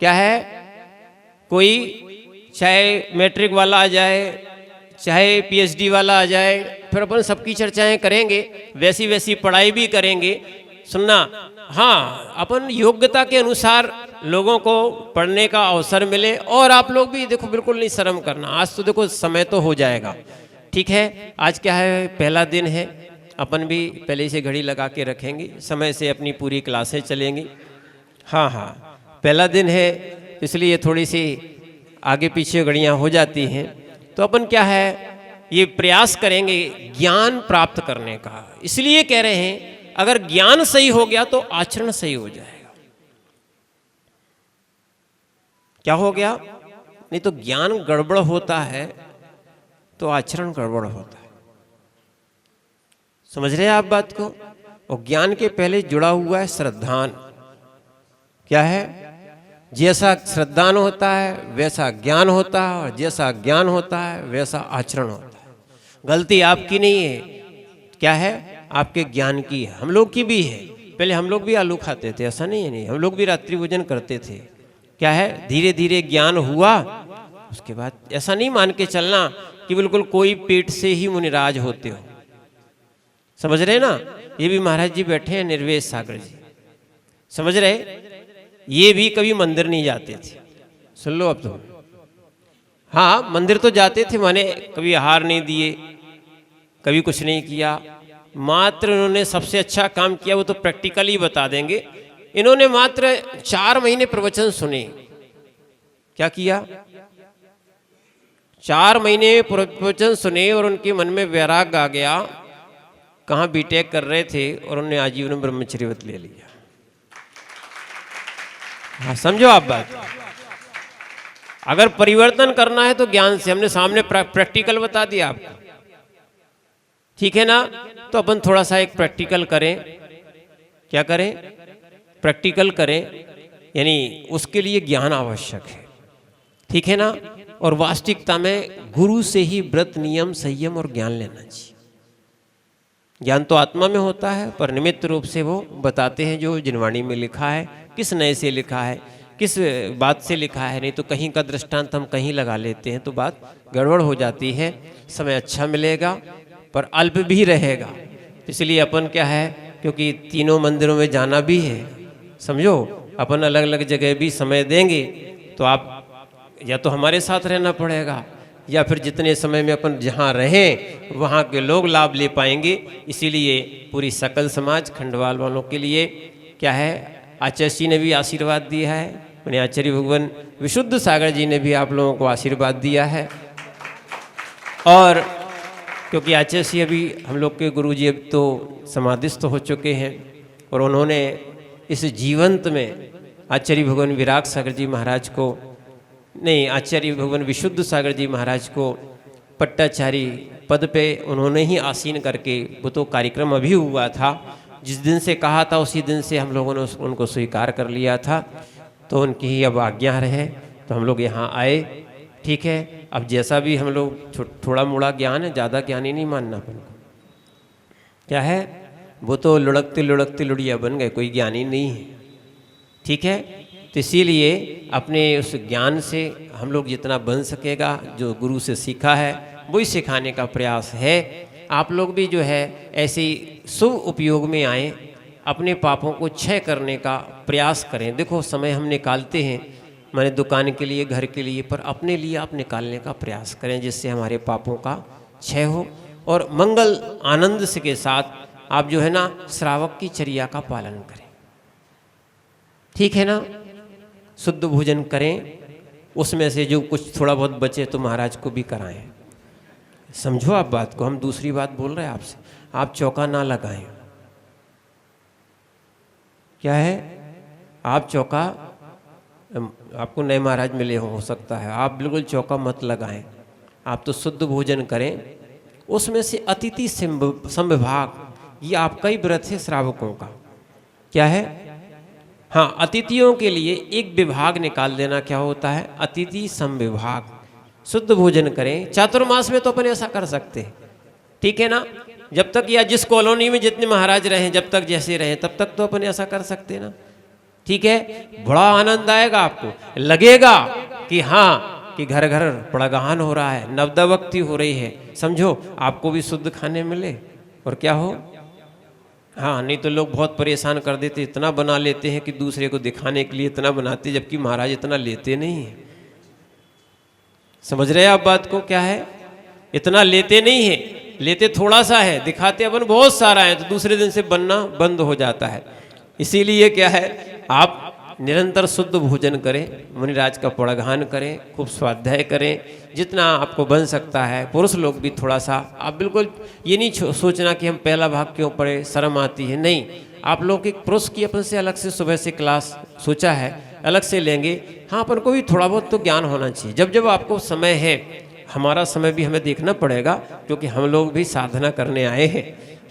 क्या है, कोई चाहे मैट्रिक वाला आ जाए, चाहे पीएचडी वाला आ जाए, फिर अपन सबकी चर्चाएं करेंगे, वैसी वैसी पढ़ाई भी करेंगे। सुनना, हाँ, अपन योग्यता के अनुसार लोगों को पढ़ने का अवसर मिले, और आप लोग भी देखो बिल्कुल नहीं शर्म करना। आज तो देखो समय तो हो जाएगा, ठीक है। आज क्या है, पहला दिन है, अपन भी पहले से घड़ी लगा के रखेंगे, समय से अपनी पूरी क्लासें चलेंगी। हाँ हाँ, पहला दिन है, इसलिए थोड़ी सी आगे पीछे घड़ियाँ हो जाती हैं। तो अपन क्या है, ये प्रयास करेंगे ज्ञान प्राप्त करने का। इसलिए कह रहे हैं अगर ज्ञान सही हो गया तो आचरण सही हो जाएगा। क्या हो गया, नहीं तो ज्ञान गड़बड़ होता है तो आचरण गड़बड़ होता है। समझ रहे हैं आप बात को। और ज्ञान के पहले जुड़ा हुआ है श्रद्धान। क्या है, जैसा श्रद्धान होता है वैसा ज्ञान होता है, और जैसा ज्ञान होता है वैसा आचरण होता है। गलती आपकी नहीं है, क्या है, आपके ज्ञान की है। हम लोग की भी है, पहले हम लोग भी आलू खाते थे, ऐसा नहीं है, नहीं, हम लोग भी रात्रि भोजन करते थे। क्या है, धीरे धीरे ज्ञान हुआ, उसके बाद ऐसा नहीं मान के चलना कि बिल्कुल कोई पेट से ही मुनिराज होते हो। समझ रहे ना, ये भी महाराज जी बैठे हैं, निर्वेश सागर जी, समझ रहे, ये भी कभी मंदिर नहीं जाते थे। सुन लो अब तो, हाँ मंदिर तो जाते थे, माने कभी आहार नहीं दिए, कभी कुछ नहीं किया, मात्र इन्होंने सबसे अच्छा काम किया, वो तो प्रैक्टिकली बता देंगे। इन्होंने मात्र 4 महीने प्रवचन सुने। क्या किया, 4 महीने प्रवचन सुने और उनके मन में वैराग आ गया। कहाँ बीटेक कर रहे थे और उन्होंने आजीवन ब्रह्मचर्य व्रत ले लिया। हाँ, समझो आप बात। अगर परिवर्तन करना है तो ज्ञान से, हमने सामने प्रैक्टिकल बता दिया आपको, ठीक है ना। तो अपन थोड़ा सा एक प्रैक्टिकल करें। क्या करें, प्रैक्टिकल करें, यानी उसके लिए ज्ञान आवश्यक है, ठीक है ना। और वास्तविकता में गुरु से ही व्रत, नियम, संयम और ज्ञान लेना चाहिए। ज्ञान तो आत्मा में होता है, पर निमित्त रूप से वो बताते हैं जो जिनवाणी में लिखा है, किस नए से लिखा है, किस बात से लिखा है। नहीं तो कहीं का दृष्टांत हम कहीं लगा लेते हैं तो बात गड़बड़ हो जाती है। समय अच्छा मिलेगा पर अल्प भी रहेगा। इसलिए अपन क्या है, क्योंकि तीनों मंदिरों में जाना भी है, समझो, अपन अलग अलग जगह भी समय देंगे, तो आप या तो हमारे साथ रहना पड़ेगा, या फिर जितने समय में अपन जहाँ रहें वहाँ के लोग लाभ ले पाएंगे। इसीलिए पूरी सकल समाज, खंडवाल वालों के लिए क्या है, आचार्य जी ने भी आशीर्वाद दिया है, मैंने आचार्य भगवान विशुद्ध सागर जी ने भी आप लोगों को आशीर्वाद दिया है। और क्योंकि आचार्य जी अभी हम लोग के गुरु जी अब तो समाधिस्थ हो चुके हैं, और उन्होंने इस जीवंत में आचार्य भगवान विराग सागर जी महाराज को, नहीं, आचार्य भगवान विशुद्ध सागर जी महाराज को पट्टाचारी पद पे उन्होंने ही आसीन करके, वो तो कार्यक्रम अभी हुआ था, जिस दिन से कहा था उसी दिन से हम लोगों ने उनको स्वीकार कर लिया था। तो उनकी ही अब आज्ञा रहे तो हम लोग यहाँ आए, ठीक है। अब जैसा भी हम लोग थोड़ा मोड़ा ज्ञान है, ज़्यादा ज्ञान ही नहीं मानना अपन को। क्या है, वो तो लुढ़कते लुढ़कते लुढ़िया बन गए, कोई ज्ञान ही नहीं है, ठीक है। तो इसीलिए अपने उस ज्ञान से हम लोग जितना बन सकेगा, जो गुरु से सीखा है वही सिखाने का प्रयास है। आप लोग भी जो है ऐसे शुभ उपयोग में आए, अपने पापों को क्षय करने का प्रयास करें। देखो समय हम निकालते हैं, मैंने दुकान के लिए, घर के लिए, पर अपने लिए आप निकालने का प्रयास करें, जिससे हमारे पापों का क्षय हो। और मंगल आनंद से के साथ आप जो है ना श्रावक की चर्या का पालन करें, ठीक है ना। शुद्ध भोजन करें, उसमें से जो कुछ थोड़ा बहुत बचे तो महाराज को भी कराएं। समझो आप बात को। हम दूसरी बात बोल रहे हैं आपसे, आप चौका ना लगाएं। क्या है, आप चौका, आपको नए महाराज मिले हो सकता है, आप बिल्कुल चौका मत लगाएं। आप तो शुद्ध भोजन करें, उसमें से अतिथि संविभाग, ये आपका ही व्रत है श्रावकों का। क्या है, हाँ, अतिथियों के लिए एक विभाग निकाल देना। क्या होता है? अतिथि समविभाग। शुद्ध भोजन करें। चातुर्मास में तो अपन ऐसा कर सकते हैं, ठीक है ना? जब तक या जिस कॉलोनी में जितने महाराज रहें, जब तक जैसे रहें, तब तक तो अपन ऐसा कर सकते हैं ना, ठीक है? बड़ा आनंद आएगा आपको, लगेगा कि हाँ कि घर घर पड़गाहन हो रहा है, नवदवक्ति हो रही है। समझो, आपको भी शुद्ध खाने मिले और क्या हो। हाँ, नहीं तो लोग बहुत परेशान कर देते, इतना बना लेते हैं कि दूसरे को दिखाने के लिए इतना बनाते, जबकि महाराज इतना लेते नहीं है। समझ रहे हैं आप बात को? क्या है, इतना लेते नहीं है, लेते थोड़ा सा है, दिखाते अपन बहुत सारा है, तो दूसरे दिन से बनना बंद हो जाता है। इसीलिए क्या है, आप निरंतर शुद्ध भोजन करें, मुनिराज का पड़गान करें, खूब स्वाध्याय करें, जितना आपको बन सकता है। पुरुष लोग भी थोड़ा सा, आप बिल्कुल ये नहीं सोचना कि हम पहला भाग क्यों पढ़े, शर्म आती है, नहीं। आप लोग एक पुरुष की अपन से अलग से सुबह से क्लास सोचा है, अलग से लेंगे। हाँ, अपन को भी थोड़ा बहुत तो ज्ञान होना चाहिए। जब जब आपको समय है, हमारा समय भी हमें देखना पड़ेगा, क्योंकि हम लोग भी साधना करने आए हैं,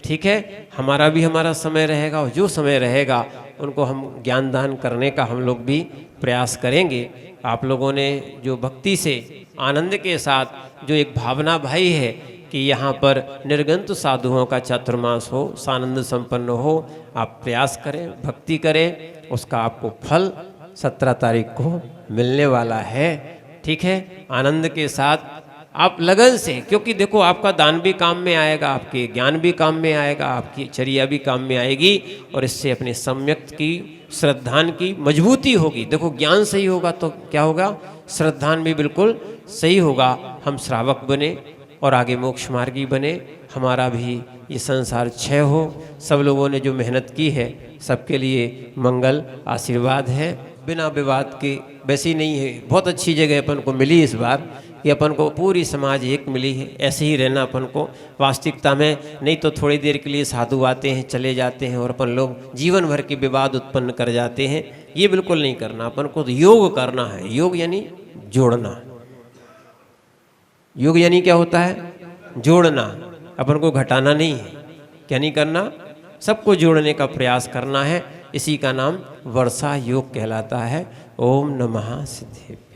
ठीक है? हमारा समय रहेगा, और जो समय रहेगा उनको हम ज्ञान दान करने का हम लोग भी प्रयास करेंगे। आप लोगों ने जो भक्ति से, आनंद के साथ जो एक भावना भाई है कि यहाँ पर निर्गंत साधुओं का चातुर्मास हो, सानंद संपन्न हो, आप प्रयास करें, भक्ति करें, उसका आपको फल 17 तारीख को मिलने वाला है, ठीक है? आनंद के साथ आप लगन से, क्योंकि देखो आपका दान भी काम में आएगा, आपके ज्ञान भी काम में आएगा, आपकी चर्या भी काम में आएगी, और इससे अपने सम्यक की, श्रद्धान की मजबूती होगी। देखो, ज्ञान सही होगा तो क्या होगा, श्रद्धान भी बिल्कुल सही होगा। हम श्रावक बने और आगे मोक्ष मार्गी बने, हमारा भी ये संसार क्षय हो। सब लोगों ने जो मेहनत की है, सबके लिए मंगल आशीर्वाद है, बिना विवाद के। वैसी नहीं है, बहुत अच्छी जगह अपन को मिली इस बार, कि अपन को पूरी समाज एक मिली है। ऐसे ही रहना अपन को वास्तविकता में, नहीं तो थोड़ी देर के लिए साधु आते हैं, चले जाते हैं, और अपन लोग जीवन भर के विवाद उत्पन्न कर जाते हैं। ये बिल्कुल नहीं करना, अपन को योग करना है। योग यानी जोड़ना। योग यानी क्या होता है? जोड़ना। अपन को घटाना नहीं है। क्या नहीं करना? सबको जोड़ने का प्रयास करना है। इसी का नाम वर्षा योग कहलाता है। ओम नमः सिद्धेभ्यो।